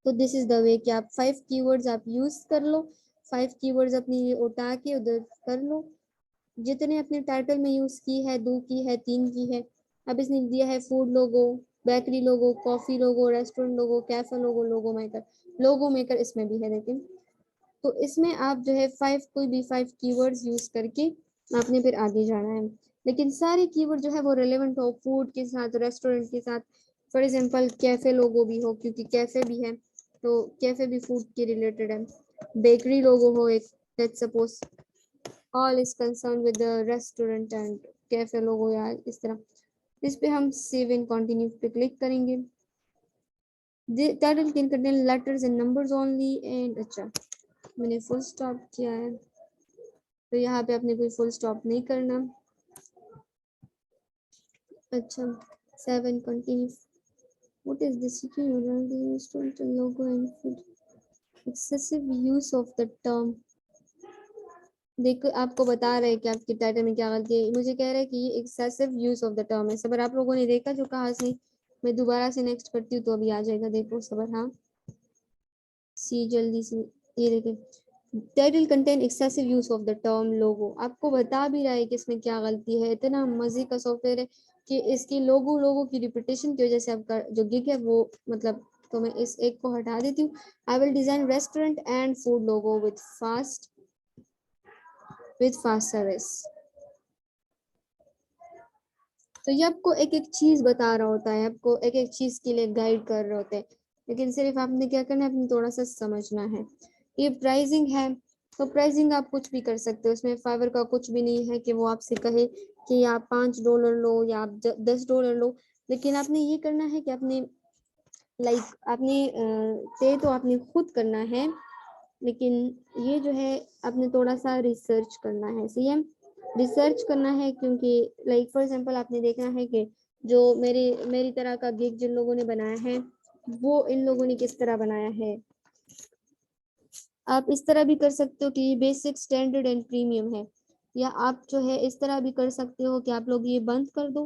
तो दिस इज द वे कि आप 5 कीवर्ड्स आप यूज कर लो, 5 कीवर्ड्स अपनी ये उठा के उधर कर लो, जितने अपने टाइटल में यूज की है, 2 की है, 3 की है। अब इसने दिया है फूड लोगो, बेकरी लोगो, कॉफी लोगो, रेस्टोरेंट लोगो, कैफे लोगो, लोगो मेकर इसमें भी है लेकिन। तो इसमें आप जो है 5 कोई भी 5 कीवर्ड्स यूज करके आपने फिर आगे जाना है, लेकिन सारे कीवर्ड जो है वो रिलेवेंट हो फूड के साथ, रेस्टोरेंट के साथ। फॉर एग्जांपल कैफे लोगो भी हो, क्योंकि कैफे भी है तो कैफे भी फूड के रिलेटेड है। बेकरी लोगो हो एक, let's suppose all is concerned with the restaurant and cafe logo या इस तरह। इस पे हम save and continue पे क्लिक करेंगे। The title can contain letters and numbers only and अच्छा मैंने फुल स्टॉप किया है तो यहाँ पे आपने कोई फुल स्टॉप नहीं करना। अच्छा 7 continue। What is this? Restaurant logo and food. Excessive use of the term। देखो आपको बता रहे हैं कि आपके टाइटल में क्या गलती है, मुझे कह रहे हैं कि ये excessive use of the term है। सबर आप लोगों ने देखा जो कहा सी, मैं दोबारा से नेक्स्ट करती हूँ तो अभी आ जाएगा, देखो सबर। हाँ सी जल्दी से, ये देखिए title contain excessive use of the term logo, आपको बता भी रहा है कि इसमें क्या गलती है। इतना मजे का सॉफ्टवेयर है कि इसकी लोगो की रिपीटेशन की वजह से आपका जो गिग है वो मतलब, तो मैं इस एक को हटा देती हूँ। आई will design restaurant and food logo with fast service. तो ये आपको एक एक चीज बता रहा होता है, आपको एक एक चीज के लिए गाइड कर रहे होते हैं, लेकिन सिर्फ आपने क्या करना है, आपने थोड़ा सा समझना है। ये प्राइसिंग है तो प्राइसिंग आप कुछ भी कर सकते हो, उसमें फाइवर का कुछ भी नहीं है कि वो आपसे कहे कि आप $5 लो या आप $10 लो, लेकिन आपने ये करना है कि आपने आपने पे तो आपने खुद करना है, लेकिन ये जो है आपने थोड़ा सा रिसर्च करना है। सही है, रिसर्च करना है, क्योंकि फॉर एग्जांपल आपने देखना है कि जो मेरी तरह का गिग जिन लोगों ने बनाया है वो इन लोगों ने किस तरह बनाया है। आप इस तरह भी कर सकते हो कि ये बेसिक, स्टैंडर्ड एंड प्रीमियम है, या आप जो है इस तरह भी कर सकते हो कि आप लोग ये बंद कर दो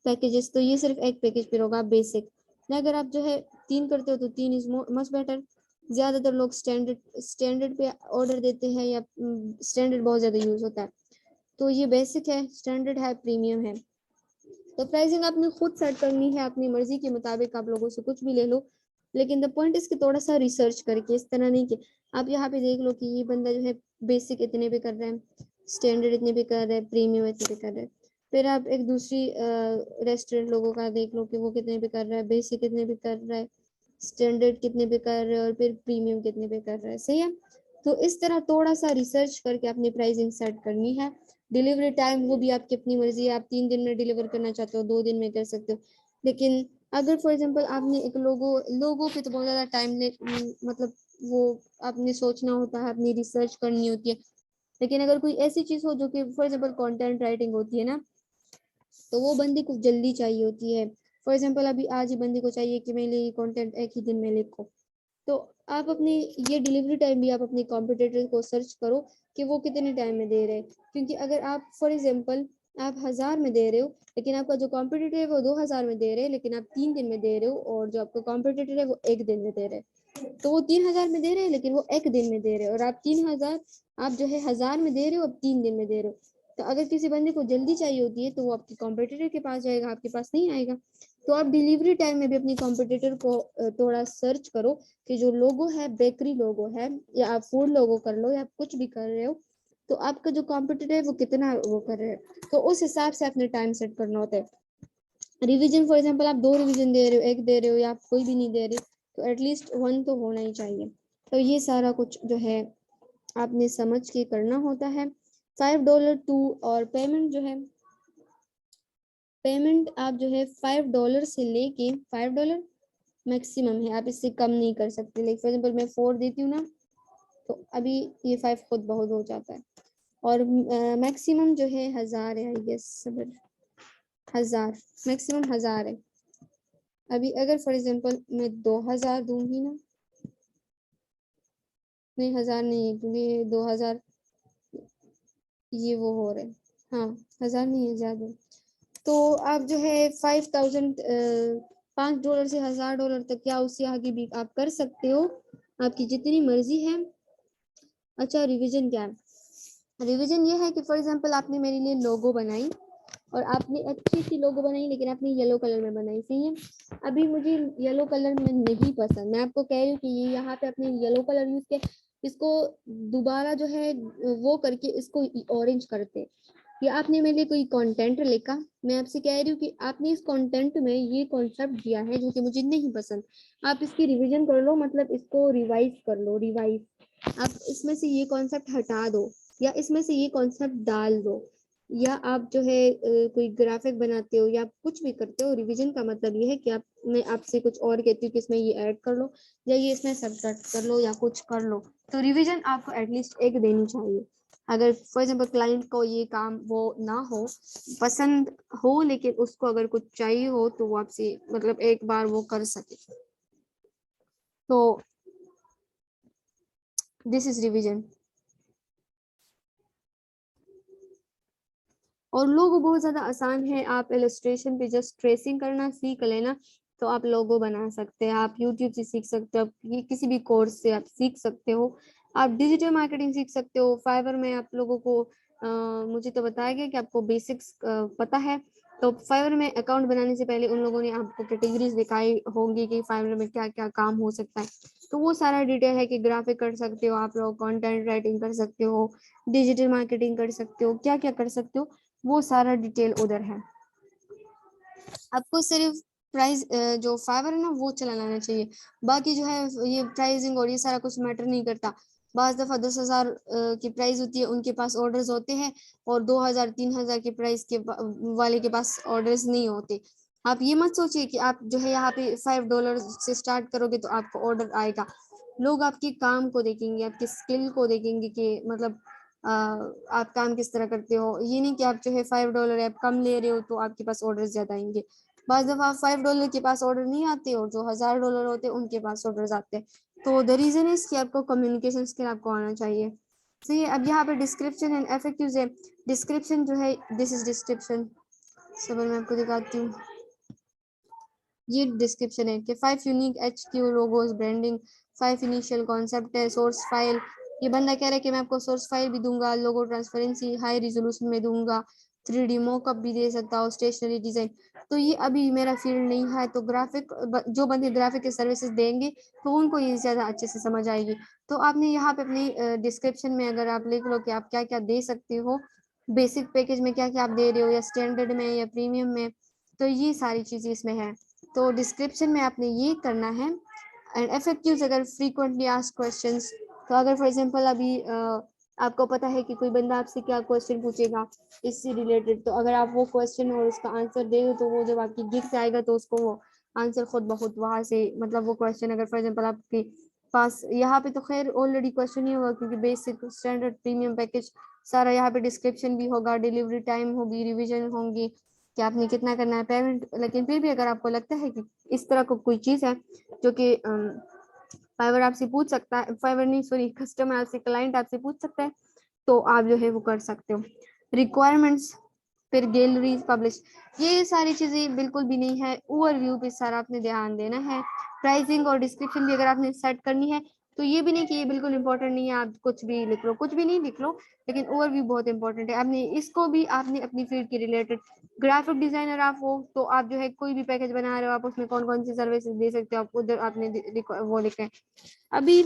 पैकेजेस, तो ये सिर्फ एक पैकेज पे होगा बेसिक। अगर आप जो है 3 करते हो तो 3 इज मच बेटर। ज्यादातर लोग स्टैंडर्ड पे ऑर्डर देते हैं, या स्टैंडर्ड बहुत ज्यादा यूज होता है, तो ये बेसिक है, स्टैंडर्ड है, प्रीमियम है। तो प्राइसिंग आपने खुद सेट करनी है अपनी मर्जी के मुताबिक, आप लोगों से कुछ भी ले लो, लेकिन द पॉइंट इसके थोड़ा सा रिसर्च करके, इस तरह नहीं कि आप यहाँ पे देख लो कि ये बंदा जो है बेसिक इतने पे कर रहा है, स्टैंडर्ड इतने पे कर रहा है, प्रीमियम इतने पे कर रहा है। फिर आप एक दूसरी रेस्टोरेंट लोगों का देख लो कि वो कितने पे कर रहा है, बेसिक कितने पे कर रहा है, स्टैंडर्ड कितने पे कर रहा है और फिर प्रीमियम कितने पे कर रहा है। सही है, तो इस तरह थोड़ा सा रिसर्च करके अपनी प्राइसिंग सेट करनी है। डिलीवरी टाइम वो भी आपकी अपनी मर्जी है, आप 3 दिन में डिलीवर करना चाहते हो 2 दिन में कर सकते हो, लेकिन अगर फॉर एग्जांपल आपने एक लोगो पे तो बहुत ज्यादा टाइम मतलब वो आपने सोचना होता है, अपनी रिसर्च करनी होती है। लेकिन अगर कोई ऐसी चीज हो जो कि फॉर एग्जांपल कंटेंट राइटिंग होती है ना, तो वो बंदी को जल्दी चाहिए होती है। फॉर एग्जांपल अभी आज ही बंदी को चाहिए कि मेरे लिए कंटेंट एक ही दिन में लिखो, तो आप अपनी ये डिलीवरी टाइम भी आप अपने कॉम्पिटिटर को सर्च करो कि वो कितने टाइम में दे रहे हैं, क्योंकि अगर आप फॉर एग्जांपल आप 1000 में दे रहे हो, लेकिन आपका जो कॉम्पिटिटर है वो 2000 में दे रहे हैं, लेकिन आप 3 दिन में दे रहे हो, और जो आपका कॉम्पिटिटर है वो 1 दिन में दे रहे हैं, तो वो 3000 में दे रहे हैं लेकिन वो 1 दिन में दे रहे हैं, और आप 3000 आप जो है 1000 में दे रहे हो, अब 3 दिन में दे रहे हो। तो अगर किसी बंदे को जल्दी चाहिए होती है तो वो आपके कॉम्पिटिटर के पास जाएगा, आपके पास नहीं आएगा। तो आप डिलीवरी टाइम में भी अपनी कॉम्पिटिटर को थोड़ा सर्च करो कि जो लोगो है बेकरी लोगो है, या आप फूड लोगो कर लो, या आप कुछ भी कर रहे हो, तो आपका जो कॉम्पिटिटर है वो कितना वो कर रहे हैं, तो उस हिसाब से अपने टाइम सेट करना होता है। रिवीजन फॉर एग्जांपल आप 2 रिवीजन दे रहे हो, 1 दे रहे हो, या आप कोई भी नहीं दे रहे, तो एटलीस्ट 1 तो होना ही चाहिए। तो ये सारा कुछ जो है आपने समझ के करना होता है। $5 टू और पेमेंट जो है पेमेंट आप जो है $5 से लेके $5 मैक्सिमम है, आप इससे कम नहीं कर सकते। लाइक फॉर एग्जाम्पल मैं 4 देती हूँ ना, तो अभी ये 5 खुद बहुत हो जाता है। और मैक्सिमम जो है 1000 है, आई गेस। सबर 1000 मैक्सिमम 1000 है। अभी अगर फॉर एग्जाम्पल मैं 2000 दूंगी ना, नहीं 1000 नहीं है, क्योंकि 2000 ये वो हो रहा है, हाँ 1000 नहीं है, ज्यादा। तो आप जो है $5 से $1000 तक, या उससे आगे भी आप कर सकते हो, आपकी जितनी मर्जी है। अच्छा, रिवीजन क्या है? रिवीजन ये है कि फॉर एग्जांपल आपने मेरे लिए लोगो बनाई, और आपने अच्छी सी लोगो बनाई, लेकिन आपने येलो कलर में बनाई, सही है। अभी मुझे येलो कलर में नहीं पसंद, मैं आपको कह रही हूँ कि ये यहाँ पे आपने येलो कलर यूज किया, इसको दोबारा जो है वो करके इसको ऑरेंज करते। या आपने मेरे लिए कोई कंटेंट लिखा, मैं आपसे कह रही हूँ कि आपने इस कंटेंट में ये कॉन्सेप्ट दिया है जो कि मुझे नहीं पसंद, आप इसकी रिवीजन कर लो, मतलब इसको रिवाइज कर लो, रिवाइज। आप इसमें से ये कॉन्सेप्ट हटा दो, या इसमें से ये कॉन्सेप्ट डाल दो, या आप जो है कोई ग्राफिक बनाते हो या आप कुछ भी करते हो। रिवीजन का मतलब ये है कि आप, मैं आपसे कुछ और कहती हूँ कि इसमें ये ऐड कर लो, या ये इसमें सब्ट्रैक्ट कर लो, या कुछ कर लो। तो रिवीजन आपको एटलीस्ट एक देनी चाहिए। अगर फॉर एग्जाम्पल क्लाइंट को ये काम वो ना हो, पसंद हो, लेकिन उसको अगर कुछ चाहिए हो, तो वो आपसे मतलब एक बार वो कर सके। तो दिस इज रिवीजन। और लोगो बहुत ज्यादा आसान है, आप इलस्ट्रेशन पे जस्ट ट्रेसिंग करना सीख लेना, तो आप लोगो बना सकते हैं। आप यूट्यूब से सीख सकते हो, आप किसी भी कोर्स से आप सीख सकते हो, आप डिजिटल मार्केटिंग सीख सकते हो। फाइवर में आप लोगों को मुझे तो बताया गया कि आपको बेसिक्स पता है, तो फाइवर में अकाउंट बनाने से पहले उन लोगों ने आपको कैटेगरीज दिखाई होंगी कि फाइवर में क्या क्या काम हो सकता है। तो वो सारा डिटेल है कि ग्राफिक कर सकते हो आप लोग, कंटेंट राइटिंग कर सकते हो, डिजिटल मार्केटिंग कर सकते हो, क्या क्या कर सकते हो, वो सारा डिटेल उधर है। आपको सिर्फ प्राइस जो फाइवर है ना वो चलाना आना चाहिए, बाकी जो है ये प्राइसिंग और ये सारा कुछ मैटर नहीं करता। बाज दफा 10,000 की प्राइस होती है, उनके पास ऑर्डर्स होते हैं, और 2,000 3,000 की प्राइस के वाले के पास ऑर्डर्स नहीं होते। आप ये मत सोचिए कि आप जो है यहाँ पे $5 से स्टार्ट करोगे तो आपको ऑर्डर आएगा। लोग आपके काम को देखेंगे, आपके स्किल को देखेंगे कि मतलब आप काम किस तरह करते हो। ये नहीं कि आप जो है $5 आप कम ले रहे हो तो आपके पास ऑर्डर ज्यादा आएंगे। बाज दफा $5 के पास ऑर्डर नहीं आते, और जो $1,000 होते हैं उनके पास ऑर्डर आते हैं। तो द रीजन इज कि आपको कम्युनिकेशन स्किल आपको आना चाहिए। सही है। अब यहाँ पे डिस्क्रिप्शन एंड इफेक्टिव्स है। डिस्क्रिप्शन जो है, दिस इज डिस्क्रिप्शन, सब मैं आपको दिखाती हूँ। ये डिस्क्रिप्शन है कि 5 unique HQ logos, branding, 5 initial concept है, सोर्स फाइल। ये बंदा कह रहा है कि मैं आपको सोर्स फाइल भी दूंगा, लोगो ट्रांसपेरेंसी हाई रिजोल्यूशन में दूंगा, 3D मॉकअप भी दे सकता हूँ, स्टेशनरी डिजाइन। तो ये अभी मेरा फील्ड नहीं है, तो ग्राफिक जो बंदे ग्राफिक के सर्विसेज देंगे तो उनको ये ज्यादा अच्छे से समझ आएगी। तो आपने यहाँ पे अपनी डिस्क्रिप्शन में अगर आप लिख लो कि आप क्या क्या दे सकते हो, बेसिक पैकेज में क्या क्या आप दे रहे हो, या स्टैंडर्ड में या प्रीमियम में, तो ये सारी चीजें इसमें है। तो डिस्क्रिप्शन में आपने ये करना है। एंड एफएक्यूज, अगर फ्रीक्वेंटली आस्क्ड क्वेश्चंस, तो अगर फॉर एग्जांपल अभी आपको पता है कि कोई बंदा आपसे क्या क्वेश्चन पूछेगा इससे रिलेटेड, तो अगर आप वो क्वेश्चन और उसका आंसर दे दो, तो वो जब आपकी गिग से आएगा तो उसको वो आंसर खुद बहुत वहां से, मतलब वो क्वेश्चन अगर फॉर एग्जांपल आपके पास, यहाँ पे तो खैर ऑलरेडी क्वेश्चन ही होगा क्योंकि बेसिक स्टैंडर्ड प्रीमियम पैकेज सारा, यहाँ पे डिस्क्रिप्शन भी होगा, डिलीवरी टाइम होगी, रिविजन होंगी कि आपने कितना करना है पेमेंट। लेकिन फिर भी अगर आपको लगता है कि इस तरह को कोई चीज है जो कि फाइवर आपसे पूछ सकता है, फाइवर नहीं सॉरी, कस्टमर आपसे, क्लाइंट आपसे पूछ सकता है, तो आप जो है वो कर सकते हो। रिक्वायरमेंट्स, फिर गैलरी पब्लिश, ये सारी चीजें बिल्कुल भी नहीं है। ओवरव्यू पे सारा आपने ध्यान देना है। प्राइसिंग और डिस्क्रिप्शन भी अगर आपने सेट करनी है, तो ये भी नहीं कि ये बिल्कुल इंपॉर्टेंट नहीं है, आप कुछ भी लिख लो, कुछ भी नहीं लिख लो, लेकिन ओवरव्यू बहुत इंपॉर्टेंट है। आपने इसको भी आपने अपनी फील्ड के रिलेटेड, ग्राफिक डिजाइनर आप हो तो आप जो है कोई भी पैकेज बना रहे हो, आप उसमें कौन कौन सी सर्विसेज दे सकते हो, आप उधर आपने वो लिखा है। अभी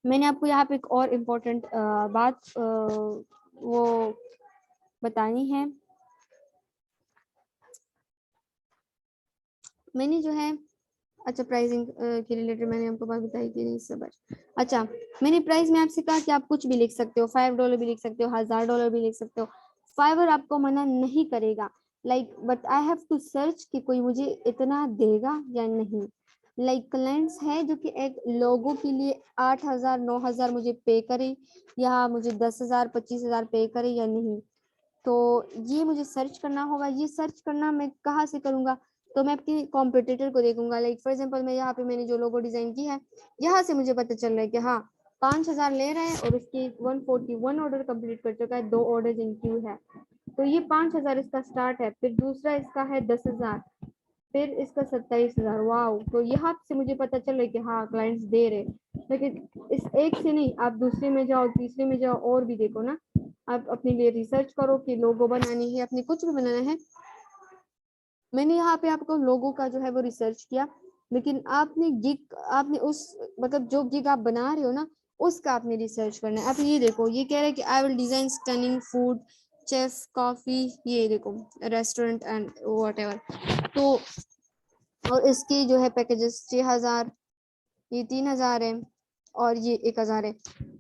मैंने आपको यहाँ पे एक और इम्पोर्टेंट बात वो बतानी है। मैंने जो है, अच्छा प्राइसिंग के रिलेटेड मैंने आपको बात बताई कि नहीं सब। अच्छा, मैंने प्राइस में आपसे कहा कि आप कुछ भी लिख सकते हो, $5 भी लिख सकते हो, $1,000 भी लिख सकते हो, फाइवर आपको मना नहीं करेगा। Like but I have to search कि कोई मुझे इतना देगा या नहीं। लाइक क्लाइंट्स है जो कि एक लोगों के लिए 8,000 9,000 मुझे पे करे या मुझे 10,000 25,000 पे करे या नहीं। तो ये मुझे सर्च करना होगा। ये सर्च करना मैं कहाँ से करूँगा? तो मैं अपने कॉम्पिटिटर को देखूंगा। लाइक फॉर एग्जांपल मैं यहाँ पे मैंने जो लोगो डिजाइन की है, यहाँ से मुझे पता चल रहा है कि हाँ 5,000 ले रहे हैं और उसकी 141 ऑर्डर कंप्लीट कर चुका है, 2 ऑर्डर इन क्यू है। तो ये 5,000 इसका स्टार्ट है। फिर दूसरा इसका है 10,000, फिर इसका 27,000। वाओ! तो यहाँ से मुझे पता चल रहा है कि हाँ क्लाइंट्स दे रहे। लेकिन इस एक से नहीं, आप दूसरे में जाओ, तीसरे में जाओ और भी देखो ना। आप अपने लिए रिसर्च करो कि लोगो बनानी है, अपने कुछ भी बनाना है। मैंने यहाँ पे आपको लोगो का जो है वो रिसर्च किया, लेकिन आपने उस मतलब जो गिग आप बना रहे हो ना, उसका आपने रिसर्च करना है। आप ये देखो, ये कह रहा है कि I will design stunning food chef coffee, ये देखो रेस्टोरेंट एंड व्हाटएवर। तो और इसकी जो है पैकेजेस 6,000, ये 3,000 है और ये 1,000 है।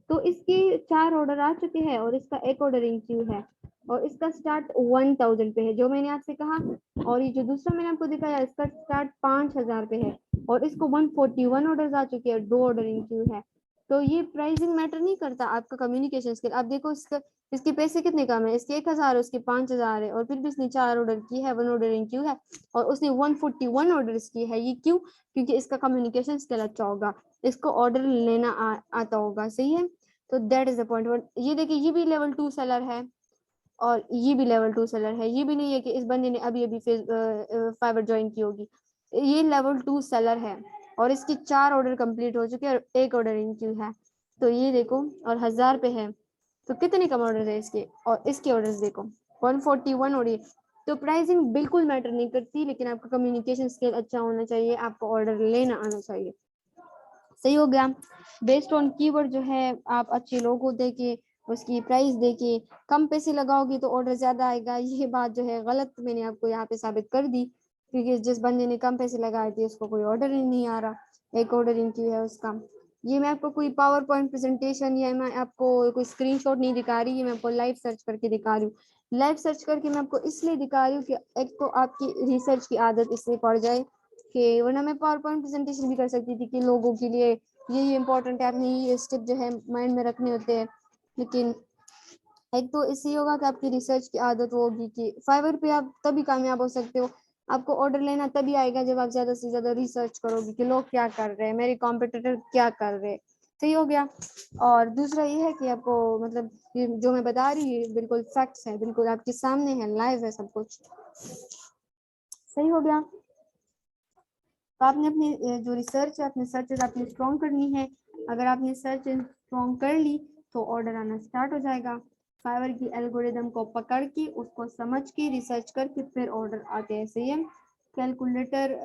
तो इसके 4 ऑर्डर आ चुके हैं और इसका एक ऑर्डर इन क्यू है और इसका स्टार्ट 1,000 पे है जो मैंने आपसे कहा। और ये जो दूसरा मैंने आपको दिखाया इसका स्टार्ट 5,000 पे है और इसको 141 ऑर्डर आ चुके हैं, 2 ऑर्डर इन क्यू है। तो ये प्राइसिंग मैटर नहीं करता, आपका कम्युनिकेशन स्किल। आप देखो इसके पैसे कितने कम है, इसके 1,000 उसके 5,000 है और फिर भी इसने 4 ऑर्डर की है, 1 ऑर्डर इन क्यू है और उसने 141 ऑर्डर की है। ये क्यों? क्योंकि इसका कम्युनिकेशन स्किल अच्छा होगा, इसको ऑर्डर लेना आता होगा। सही है, तो दैट इज द पॉइंट। ये देखिए ये भी लेवल 2 सेलर है और ये भी लेवल 2 सेलर है। ये भी नहीं है कि इस बंदे ने अभी अभी फाइवर ज्वाइन की होगी। ये लेवल 2 सेलर है और इसके 4 ऑर्डर कंप्लीट हो चुके हैं और 1 ऑर्डर इन क्यू है। तो ये देखो और 1,000 पे है, तो कितने कम ऑर्डर है इसके, और इसके ऑर्डर्स देखो 141 ऑर्डर। तो प्राइसिंग बिल्कुल मैटर नहीं करती, लेकिन आपका कम्युनिकेशन स्किल अच्छा होना चाहिए, आपको ऑर्डर लेना आना चाहिए। सही हो गया। बेस्ड ऑन कीवर्ड जो है आप अच्छे लोगो देके, उसकी प्राइस देके कम पैसे लगाओगे तो ऑर्डर ज्यादा आएगा। ये बात जो है गलत मैंने आपको यहाँ पे साबित कर दी, क्योंकि जिस बंदे ने कम पैसे लगाए थे उसको कोई ऑर्डर ही नहीं आ रहा, 1 ऑर्डर इन क्यू है उसका। ये मैं आपको कोई पावर पॉइंट प्रेजेंटेशन या मैं आपको कोई स्क्रीनशॉट नहीं दिखा रही, ये मैं आपको लाइव सर्च करके दिखा रही हूँ। लाइव सर्च करके मैं आपको इसलिए दिखा रही हूँ कि एक तो आपकी रिसर्च की आदत इसलिए पड़ जाए, कि वरना मैं पावर पॉइंट प्रेजेंटेशन भी कर सकती थी कि लोगों के लिए ये इम्पोर्टेंट है, आपने ये स्टेप जो है माइंड में रखने होते हैं। लेकिन एक तो इससे होगा कि आपकी रिसर्च की आदत होगी कि फाइवर पे आप तभी कामयाब हो सकते हो, आपको ऑर्डर लेना तभी आएगा जब आप ज्यादा से ज्यादा रिसर्च करोगे कि लोग क्या कर रहे हैं, मेरे कॉम्पिटिटर क्या कर रहे हैं। सही हो गया। और दूसरा ये है कि आपको मतलब ये जो मैं बता रही हूँ बिल्कुल फैक्ट्स है, बिल्कुल आपके सामने है, लाइव है सब कुछ। सही हो गया। तो आपने अपनी जो रिसर्च है, अपनी सर्चेज आपने स्ट्रॉन्ग करनी है। अगर आपने सर्च स्ट्रॉन्ग कर ली तो ऑर्डर आना स्टार्ट हो जाएगा। फाइवर की एल्गोरिदम को पकड़ के, उसको समझ के, रिसर्च करके फिर ऑर्डर आते हैं। सही है। कैलकुलेटर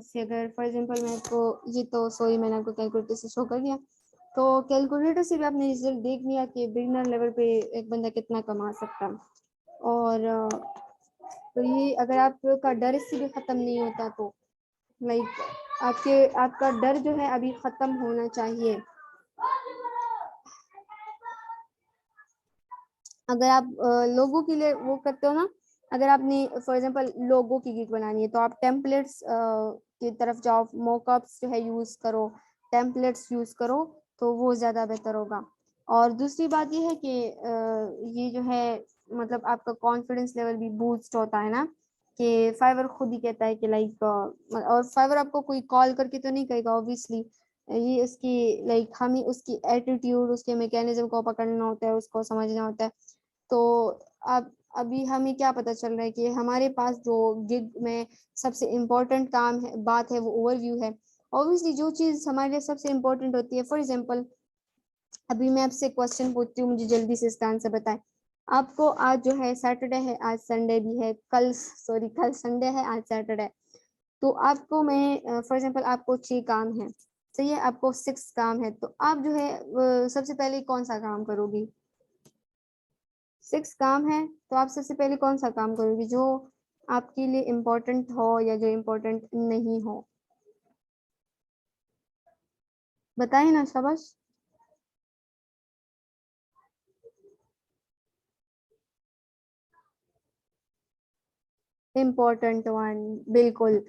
से अगर फॉर एग्जांपल मैं आपको ये तो सॉरी मैंने आपको कैलकुलेटर से शो कर दिया, तो कैलकुलेटर से भी आपने रिजल्ट देख लिया कि बिगिनर लेवल पे एक बंदा कितना कमा सकता है। और तो ये अगर आपका डर इससे भी खत्म नहीं होता तो लाइक आपका डर जो है अभी खत्म होना चाहिए। अगर आप लोगों के लिए वो करते हो ना, अगर आपने फॉर एग्जांपल लोगों की गिग बनानी है तो आप टेम्पलेट्स की तरफ जाओ, मॉकअप्स जो है यूज करो, टेम्पलेट्स यूज करो, तो वो ज्यादा बेहतर होगा। और दूसरी बात ये है कि ये जो है मतलब आपका कॉन्फिडेंस लेवल भी बूस्ट होता है ना, कि फाइवर खुद ही कहता है कि लाइक, और फाइवर आपको कोई कॉल करके तो नहीं कहेगा ऑब्वियसली, ये उसकी लाइक हमें उसकी एटीट्यूड, उसके मैकेनिज्म को पकड़ना होता है, उसको समझना होता है। तो अब अभी हमें क्या पता चल रहा है कि हमारे पास जो गिग में सबसे इम्पोर्टेंट काम है, बात है, वो ओवरव्यू है। ऑब्वियसली जो चीज हमारे लिए सबसे इम्पोर्टेंट होती है, फॉर एग्जांपल अभी मैं आपसे क्वेश्चन पूछती हूँ, मुझे जल्दी से इसका आंसर बताएं। आपको आज जो है सैटरडे है, आज संडे भी है, कल संडे है, आज सैटरडे। तो आपको मैं फॉर एग्जांपल आपको 6 काम है, सही है, आपको 6 काम है, तो आप जो है सबसे पहले कौन सा काम करोगी? 6 काम है तो आप सबसे पहले कौन सा काम करोगी जो आपके लिए इम्पोर्टेंट हो या जो इम्पोर्टेंट नहीं हो? बताइए ना शाबाश। इम्पोर्टेंट वन, बिल्कुल।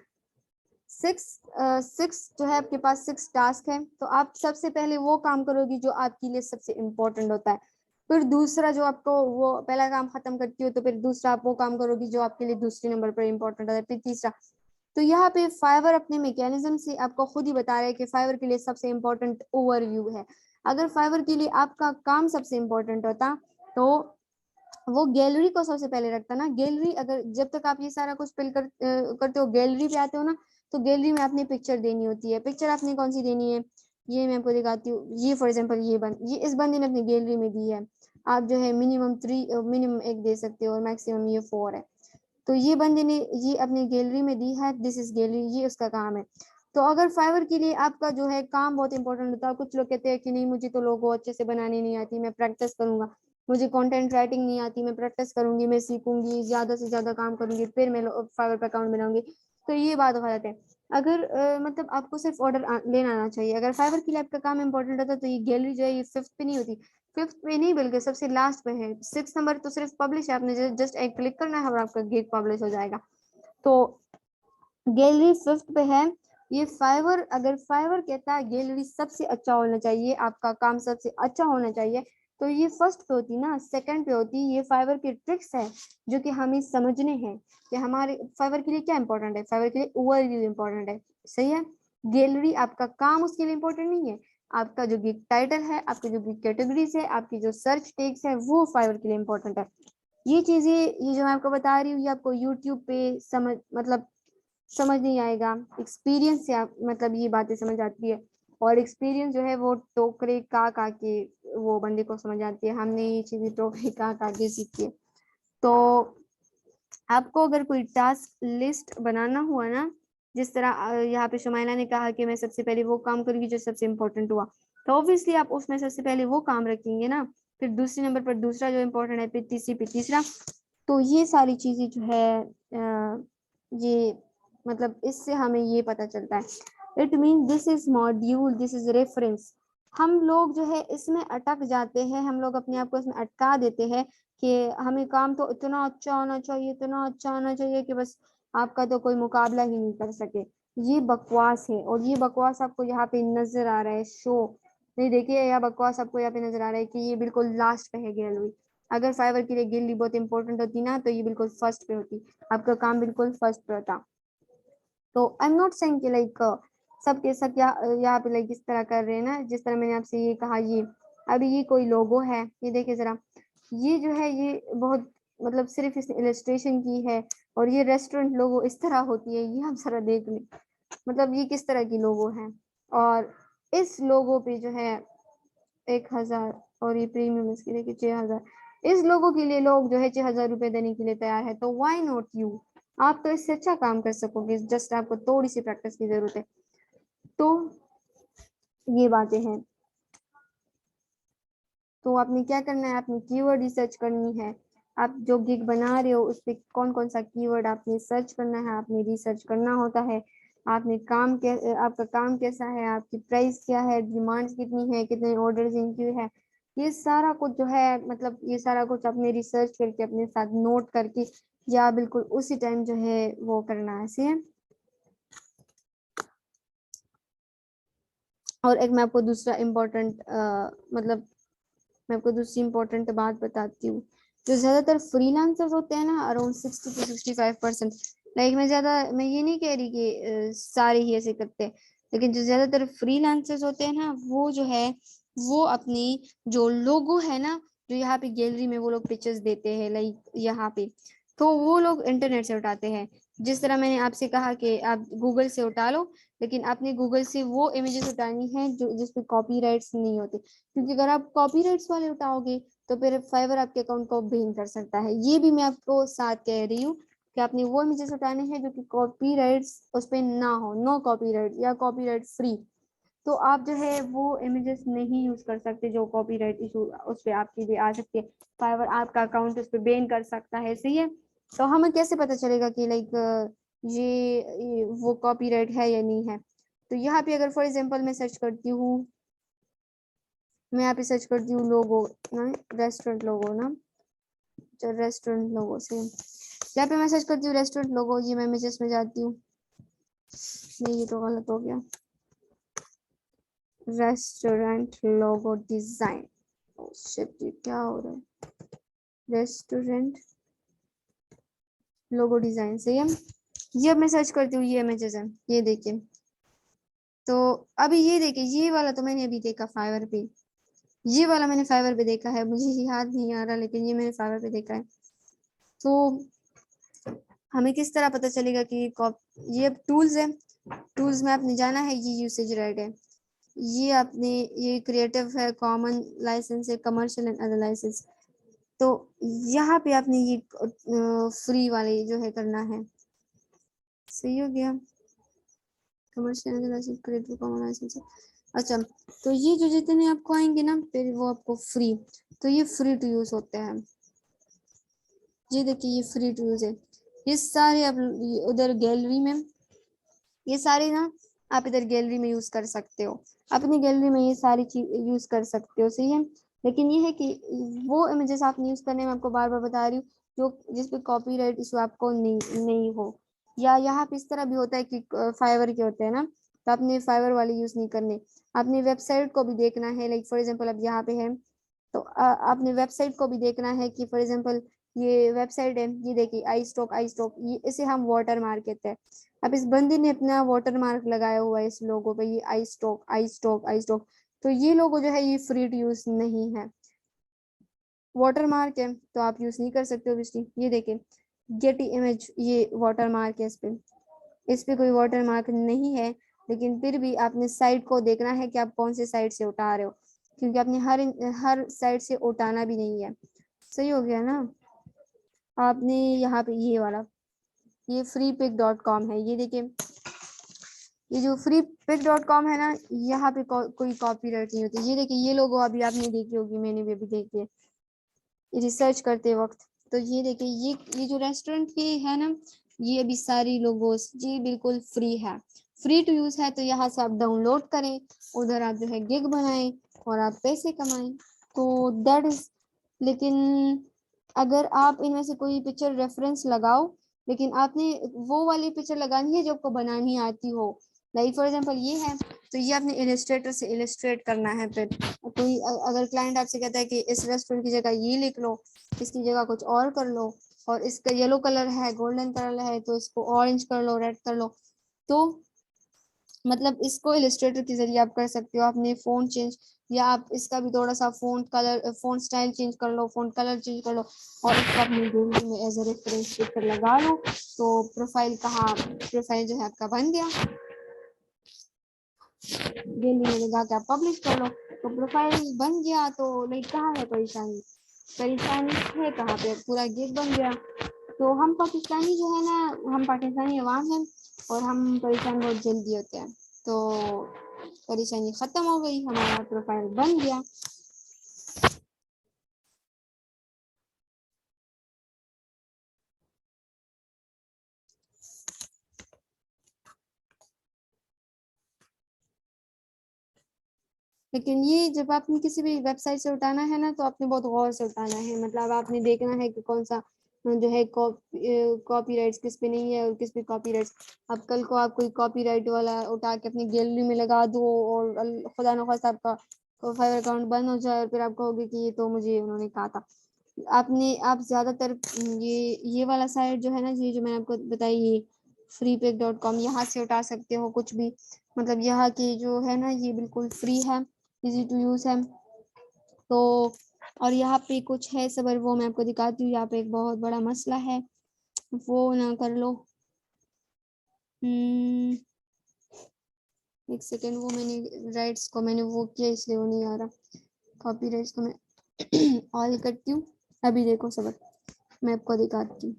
6 जो है आपके पास 6 टास्क है, तो आप सबसे पहले वो काम करोगी जो आपके लिए सबसे इम्पोर्टेंट होता है। फिर दूसरा जो आपको वो पहला काम खत्म करती हो, तो फिर दूसरा आप वो काम करोगी जो आपके लिए दूसरे नंबर पर इम्पोर्टेंट होता है, फिर तीसरा। तो यहाँ पे फाइवर अपने मैकेनिज्म से आपको खुद ही बता रहा है कि फाइवर के लिए सबसे इम्पोर्टेंट ओवरव्यू है। अगर फाइवर के लिए आपका काम सबसे इम्पोर्टेंट होता तो वो गैलरी को सबसे पहले रखता ना। गैलरी अगर जब तक आप ये सारा कुछ फिल करते हो, गैलरी पे आते हो ना, तो गैलरी में आपने पिक्चर देनी होती है। पिक्चर आपने कौन सी देनी है, ये मैं आपको दिखाती हूँ। ये फॉर एग्जांपल ये इस बंदे ने अपनी गैलरी में दी है। आप जो है मिनिमम 1 दे सकते हो और मैक्सिमम ये 4 है। तो ये बंदे ने ये अपनी गैलरी में दी है, दिस इज गैलरी, ये उसका काम है। तो अगर फाइवर के लिए आपका जो है काम बहुत इंपॉर्टेंट होता है, कुछ लोग कहते हैं कि नहीं मुझे तो लोगो अच्छे से बनाने नहीं आती, मैं प्रैक्टिस करूंगा, मुझे कंटेंट राइटिंग नहीं आती, मैं प्रैक्टिस करूंगी, मैं सीखूंगी, ज्यादा से ज्यादा काम करूंगी, फिर मैं फाइवर पे अकाउंट बनाऊंगी। तो ये बात गलत है। अगर मतलब आपको सिर्फ ऑर्डर लेना आना चाहिए। अगर फाइवर के लिए आपका काम इंपॉर्टेंट होता है तो ये गैलरी जो है ये 5th पे नहीं होती, 5th पे नहीं बल्कि सबसे लास्ट पे है। 6 नंबर तो सिर्फ पब्लिश है, आपने जस्ट एक क्लिक करना है और आपका गिग पब्लिश हो जाएगा। तो गैलरी 5th पे है। ये फाइवर, अगर फाइवर कहता है गैलरी सबसे अच्छा होना चाहिए, आपका काम सबसे अच्छा होना चाहिए, तो ये 1st पे होती ना, 2nd पे होती। ये फाइवर की ट्रिक्स है जो कि हमें समझने हैं कि हमारे फाइवर के लिए क्या इंपॉर्टेंट है। फाइवर के लिए ओवरव्यू इंपॉर्टेंट है, सही है। गैलरी आपका काम उसके लिए इंपॉर्टेंट नहीं है। आपका जो गिग टाइटल है, आपकी जो गिग कैटेगरीज है, आपकी जो सर्च टैग्स है, वो फाइवर के लिए इंपॉर्टेंट है। ये चीजें, ये जो मैं आपको बता रही हूँ, ये आपको यूट्यूब पे समझ नहीं आएगा। एक्सपीरियंस से आप मतलब ये बातें समझ आती है। और एक्सपीरियंस जो है वो टोकरे का के वो बंदे को समझ आती है। हमने ये चीजें टोकरे का के सीखी है। तो आपको अगर कोई टास्क लिस्ट बनाना हुआ ना, जिस तरह यहाँ पे शुमाइला ने कहा कि मैं सबसे पहले वो काम करूंगी जो सबसे इम्पोर्टेंट हुआ, तो ऑब्वियसली आप उसमें सबसे पहले वो काम रखेंगे ना, फिर दूसरे नंबर पर दूसरा जो इम्पोर्टेंट है, फिर तीसरी पे तीसरा। तो ये सारी चीजें जो है ये मतलब इससे हमें ये पता चलता है। It mean this is module, this is reference. हम लोग जो है इसमें अटक जाते हैं, हम लोग अपने आप को इसमें अटका देते हैं कि हमें काम तो इतना अच्छा होना चाहिए, इतना अच्छा होना चाहिए कि बस आपका तो कोई मुकाबला ही नहीं कर सके। ये बकवास है, और ये बकवास आपको यहाँ पे नजर आ रहा है शो नहीं, देखिए यह बकवास आपको यहाँ पे नजर आ रहा है कि ये बिल्कुल लास्ट पे है गैलरी। अगर फाइवर के लिए गैलरी बहुत इंपॉर्टेंट होती ना, तो ये बिल्कुल 1st पे होती, आपका काम बिल्कुल 1st पे होता। तो आई एम नॉट सेइंग कि लाइक सबके सब यहाँ पे लाइक इस तरह कर रहे हैं ना, जिस तरह मैंने आपसे ये कहा। ये अभी ये कोई लोगो है, ये देखिए जरा, ये जो है ये बहुत मतलब सिर्फ इस इलस्ट्रेशन की है। और ये रेस्टोरेंट लोगो इस तरह होती है, ये आप जरा देख लें, मतलब ये किस तरह की लोगो है। और इस लोगो पे जो है 1000, और ये प्रीमियम इसकी देखिए 6000। इस लोगों के लिए लोग जो है 6000 रुपए देने के लिए तैयार है, तो व्हाई नॉट यू। आप तो इससे अच्छा काम कर सकोगे, जस्ट आपको थोड़ी सी प्रैक्टिस की जरूरत है। तो ये बातें हैं। तो आपने क्या करना है, आपने कीवर्ड रिसर्च करनी है। आप जो गिग बना रहे हो उस पर कौन कौन सा कीवर्ड आपने सर्च करना है, आपने रिसर्च करना होता है। आपने आपका काम कैसा है, आपकी प्राइस क्या है, डिमांड्स कितनी है, कितने ऑर्डर्स इनक्यू है, ये सारा कुछ जो है मतलब ये सारा कुछ आपने रिसर्च करके अपने साथ नोट करके या बिल्कुल उसी टाइम जो है वो करना है, सही है। और एक मैं आपको दूसरा इम्पोर्टेंट मतलब मैं आपको दूसरी इम्पोर्टेंट बात बताती हूँ। जो ज्यादातर फ्रीलांसर्स होते हैं ना, अराउंड 60 to 65%, लाइक मैं ये नहीं कह रही कि सारे ही ऐसे करते हैं, लेकिन जो ज्यादातर फ्रीलांसर्स होते हैं ना, वो जो है वो अपनी जो लोगो है ना, जो यहाँ पे गैलरी में वो लोग पिक्चर्स देते हैं लाइक यहाँ पे, तो वो लोग इंटरनेट से उठाते हैं। जिस तरह मैंने आपसे कहा कि आप गूगल से उठा लो, लेकिन आपने गूगल से वो इमेजेस उठानी है जो जिसपे कॉपीराइट्स नहीं होते, क्योंकि अगर आप कॉपीराइट्स वाले उठाओगे तो फिर फाइवर आपके अकाउंट को बैन कर सकता है। ये भी मैं आपको साथ कह रही हूँ कि आपने वो इमेजेस उठाने हैं जो कि कॉपीराइट्स उस पे ना हो, नो कॉपीराइट या कॉपीराइट फ्री। तो आप जो है वो इमेजेस नहीं यूज कर सकते जो कॉपीराइट इशू उस पर आपकी भी आ सकती है। फाइवर आपका अकाउंट उस पर बैन कर सकता है, सही है। तो हमें कैसे पता चलेगा कि लाइक ये वो कॉपीराइट है या नहीं है। तो यहाँ पे अगर फॉर एग्जांपल मैं सर्च करती हूँ, मैं यहाँ पे सर्च करती हूँ लोगो ना, रेस्टोरेंट लोगो ना, रेस्टोरेंट लोगो से यहाँ पे मैं सर्च करती हूँ रेस्टोरेंट लोगो, ये मैं इमेजेस में जाती हूँ, नहीं ये तो गलत हो गया, restaurant logo design, oh shit ये क्या हो रहा है, रेस्टोरेंट लोगो डिजाइन सही है। ये अब मैं सर्च करती हूँ, ये इमेजेस है, ये देखिए। तो अभी ये देखिए, ये वाला तो मैंने अभी देखा फाइवर पे, ये वाला मैंने फाइवर पे देखा है, मुझे याद नहीं आ रहा लेकिन ये मैंने फाइवर पे देखा है। तो हमें किस तरह पता चलेगा कि ये टूल्स है, टूल्स में आपने जाना है, ये यूसेज रेट है, ये आपने, ये क्रिएटिव है, कॉमन लाइसेंस है, कमर्शियल एंड अदर लाइसेंस। तो यहाँ पे आपने ये फ्री वाले जो है करना है, सही हो गया, commercial and licence, creative common licence. अच्छा, तो ये जो जितने आपको आएंगे ना फिर वो आपको फ्री, तो ये फ्री टू यूज होते हैं, ये देखिए ये फ्री टू यूज है, ये सारे आप उधर गैलरी में, ये सारे ना आप इधर गैलरी में यूज कर सकते हो, अपनी गैलरी में ये सारी चीज यूज कर सकते हो, सही है। लेकिन ये है कि वो इमेजेस आप यूज करने में आपको बार बार बता रही हूँ जो जिसपे कॉपीराइट इशू आपको नहीं हो, या यहाँ पे इस तरह भी होता है कि फाइवर के होते हैं ना, तो आपने फाइवर वाले यूज नहीं करने, आपने वेबसाइट को भी देखना है, लाइक फॉर एग्जाम्पल अब यहाँ पे है, तो आपने वेबसाइट को भी देखना है कि फॉर एग्जाम्पल ये वेबसाइट है, ये देखिए आई स्टॉक, ये इसे हम वाटर मार्क कहते हैं। अब इस बंदी ने अपना वाटर मार्क लगाया हुआ है इस लोगो पे, ये आई स्टॉक, तो ये लोगो जो है ये फ्री टू यूज नहीं है, वाटर मार्क है तो आप यूज नहीं कर सकते ऑब्वियसली। ये देखिए गेटी इमेज, ये वाटर मार्क है, इस पे कोई वाटर मार्क नहीं है, लेकिन फिर भी आपने साइट को देखना है कि आप कौन से साइट से उठा रहे हो, क्योंकि आपने हर साइट से उठाना भी नहीं है, सही हो गया ना। आपने यहाँ पे ये वाला, ये freepik.com है, ये देखिए, ये जो freepik.com है ना, यहाँ पे कोई कॉपीराइट नहीं होती, ये देखिए ये लोगो अभी आपने देखी होगी, मैंने भी अभी देखी है रिसर्च करते वक्त। तो ये देखिए ये जो रेस्टोरेंट के है ना, ये अभी सारी लोगोस ये बिल्कुल फ्री है, फ्री टू यूज है, तो यहाँ से आप डाउनलोड करें, उधर आप जो है गिग बनाएं और आप पैसे कमाएं, तो दैट इज। लेकिन अगर आप इनमें से कोई पिक्चर रेफरेंस लगाओ, लेकिन आपने वो वाली पिक्चर लगानी है जो आपको बनानी आती हो, लाइक फॉर एग्जांपल ये है, तो ये आपने इलस्ट्रेटर से इलस्ट्रेट करना है, फिर कोई अगर क्लाइंट आपसे कहता है कि इस रेस्टोरेंट की जगह ये लिख लो, इसकी जगह कुछ और कर लो, और इसका येलो कलर है, गोल्डन कलर है, तो इसको ऑरेंज कर लो, रेड कर लो, तो मतलब इसको इलस्ट्रेटर के जरिए आप कर सकते हो, आपने फोन चेंज, या आप इसका भी थोड़ा सा फोन स्टाइल चेंज कर लो, फोन कलर चेंज कर लो, और इसको अपनी गैलरी में एज अ रेफरेंस पिक्चर लगा लो, तो प्रोफाइल जो है आपका बन गया, गैलरी में लगा के आप पब्लिश कर लो, तो प्रोफाइल बन गया, तो लाइक कहाँ है परेशानी, है कहाँ पे, पूरा गिग बन गया। तो हम पाकिस्तानी जो है ना, हम पाकिस्तानी अवाम हैं और हम परेशान बहुत जल्दी होते हैं, तो परेशानी खत्म हो गई, हमारा प्रोफाइल बन गया। लेकिन ये जब आपने किसी भी वेबसाइट से उठाना है ना, तो आपने बहुत गौर से उठाना है, मतलब आपने देखना है कि कौन सा जो है कॉपीराइट्स किस पे नहीं है और किस पे कॉपीराइट्स। अब कल को आप कोई कॉपीराइट वाला उठा के अपनी गैलरी में लगा दो और खुदा न खास्ता आपका फाइवर अकाउंट बंद हो जाए, और फिर आप कहोगे कि ये तो मुझे उन्होंने कहा था। आप ज्यादातर ये वाला साइट जो है ना, ये जो मैंने आपको बताई, ये freepik.com, यहाँ से उठा सकते हो कुछ भी, मतलब यहाँ की जो है ना ये बिल्कुल फ्री है, इजी टू यूज है। तो और यहाँ पे कुछ है सबर, वो मैं आपको दिखाती हूँ, यहाँ पे एक बहुत बड़ा मसला है, वो ना कर लो। एक सेकेंड, वो मैंने राइट्स को मैंने वो किया इसलिए वो नहीं आ रहा, कॉपीराइट्स को मैं ऑल करती हूँ। अभी देखो सबर, मैं आपको दिखाती हूँ।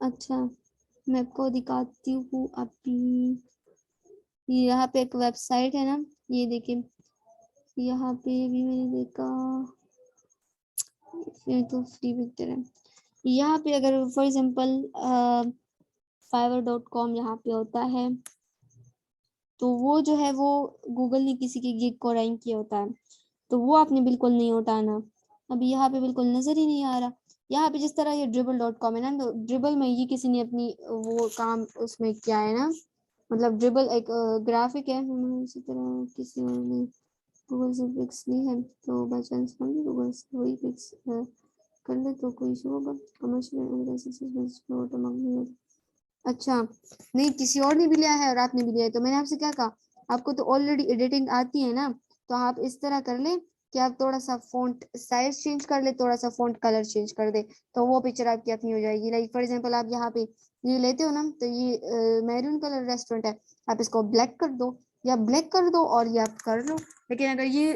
अच्छा, मैं आपको दिखाती हूँ अभी, यहाँ पे एक वेबसाइट है ना, ये देखिए, यहाँ पे भी मैंने देखा, ये तो फ्री पिक्चर है। यहाँ पे अगर फॉर एग्जाम्पल fiverr.com यहाँ पे होता है, तो वो जो है वो गूगल ने किसी के गिग को रैंक किया होता है, तो वो आपने बिल्कुल नहीं उठाना। अभी यहाँ पे बिल्कुल नजर ही नहीं आ रहा। यहाँ पे जिस तरह ये dribble.com है ना, तो ड्रिबल में ये किसी ने अपनी वो काम उसमें किया है ना, मतलब ड्रिबल एक ग्राफिक है, इसी तरह किसी और ने गूगल से पिक्स ली है, तो बाई चांस हम भी गूगल से वही पिक्स कर ले तो कोई इशू होगा। कमर्शियल अच्छा, नहीं किसी और ने भी लिया है और आपने भी लिया है, तो मैंने आपसे क्या कहा, आपको तो ऑलरेडी एडिटिंग आती है ना, तो आप इस तरह कर ले कि आप थोड़ा सा फॉन्ट साइज चेंज कर ले, थोड़ा सा फॉन्ट कलर चेंज कर दे, तो वो पिक्चर आपकी अपनी हो जाएगी। लाइक फॉर एग्जांपल आप यहाँ पे ये लेते हो ना, तो ये मैरून कलर रेस्टोरेंट है, आप इसको ब्लैक कर दो या ब्लैक कर दो और ये आप कर लो। लेकिन अगर ये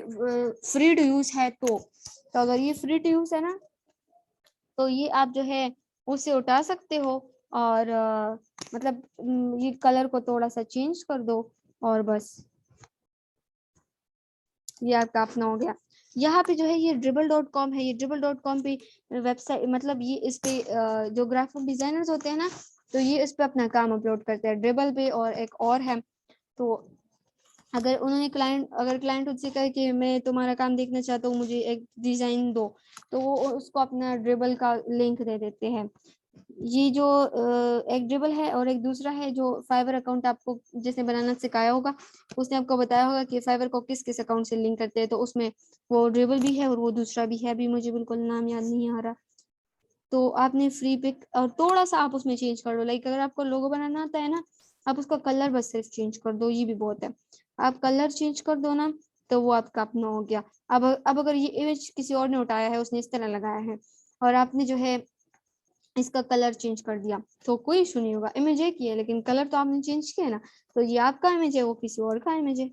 फ्री टू यूज है तो अगर ये फ्री टू यूज है ना, तो ये आप जो है उसे उठा सकते हो और मतलब ये कलर को थोड़ा सा चेंज कर दो और बस ये आपका अपना हो गया। यहाँ पे जो है ये dribble.com है, ये dribble.com पे वेबसाइट, मतलब ये इस पे जो ग्राफिक डिजाइनर्स होते हैं ना, तो ये इस पे अपना काम अपलोड करते हैं ड्रिबल पे। और एक और है, तो अगर उन्होंने अगर क्लाइंट उससे कहे कि मैं तुम्हारा काम देखना चाहता हूँ, मुझे एक डिजाइन दो, तो वो उसको अपना ड्रिबल का लिंक दे देते हैं। ये जो एक ड्रिबल है और एक दूसरा है जो फाइवर अकाउंट, आपको जिसने बनाना सिखाया होगा उसने आपको बताया होगा कि फाइवर को किस किस अकाउंट से लिंक करते हैं, तो उसमें वो ड्रिबल भी है और वो दूसरा भी है, अभी मुझे बिल्कुल नाम याद नहीं आ रहा। तो आपने फ्री पिक और थोड़ा सा आप उसमें चेंज कर दो, लाइक अगर आपको लोगो बनाना आता है ना, आप उसका कलर बस सिर्फ चेंज कर दो, ये भी बहुत है। आप कलर चेंज कर दो ना, तो वो आपका अपना हो गया। अब अगर ये इमेज किसी और ने उठाया है, उसने इस तरह लगाया है और आपने जो है इसका कलर चेंज कर दिया, तो कोई इशू नहीं होगा। इमेज एक ही है लेकिन कलर तो आपने चेंज किया है ना, तो ये आपका इमेज है, वो किसी और का इमेज है।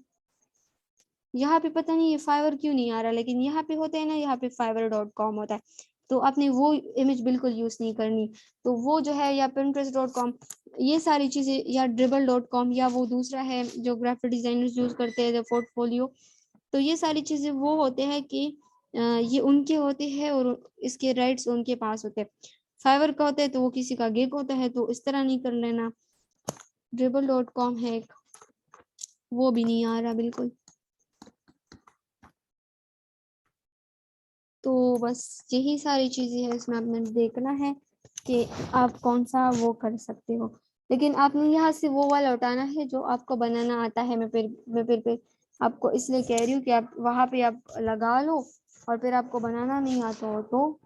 यहाँ पे पता नहीं ये फाइवर क्यों नहीं आ रहा, लेकिन यहाँ पे होते हैं ना, यहाँ पे fiverr.com होता है, तो आपने वो इमेज बिल्कुल यूज नहीं करनी। तो वो जो है या pinterest.com, ये सारी चीजें, या dribble.com, या वो दूसरा है जो ग्राफिक डिजाइनर्स यूज करते हैं पोर्टफोलियो, तो ये सारी चीजें वो होते हैं कि ये उनके होते हैं और इसके राइट्स उनके पास होते हैं। फाइवर का होता है तो वो किसी का गिग होता है, तो इस तरह नहीं कर लेना। dribble.com है एक, वो भी नहीं आ रहा बिल्कुल। तो बस यही सारी चीजें है, इसमें आपने देखना है कि आप कौन सा वो कर सकते हो, लेकिन आपने यहाँ से वो वाला उठाना है जो आपको बनाना आता है। मैं फिर आपको इसलिए कह रही हूँ कि आप वहां पे आप लगा लो, और फिर आपको बनाना नहीं आता हो तो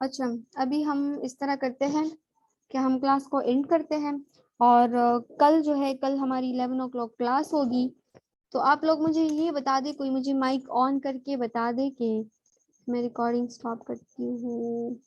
अच्छा, अभी हम इस तरह करते हैं कि हम क्लास को एंड करते हैं, और कल जो है, कल हमारी 11 o'clock क्लास होगी। तो आप लोग मुझे ये बता दे, कोई मुझे माइक ऑन करके बता दे कि मैं रिकॉर्डिंग स्टॉप करती हूँ।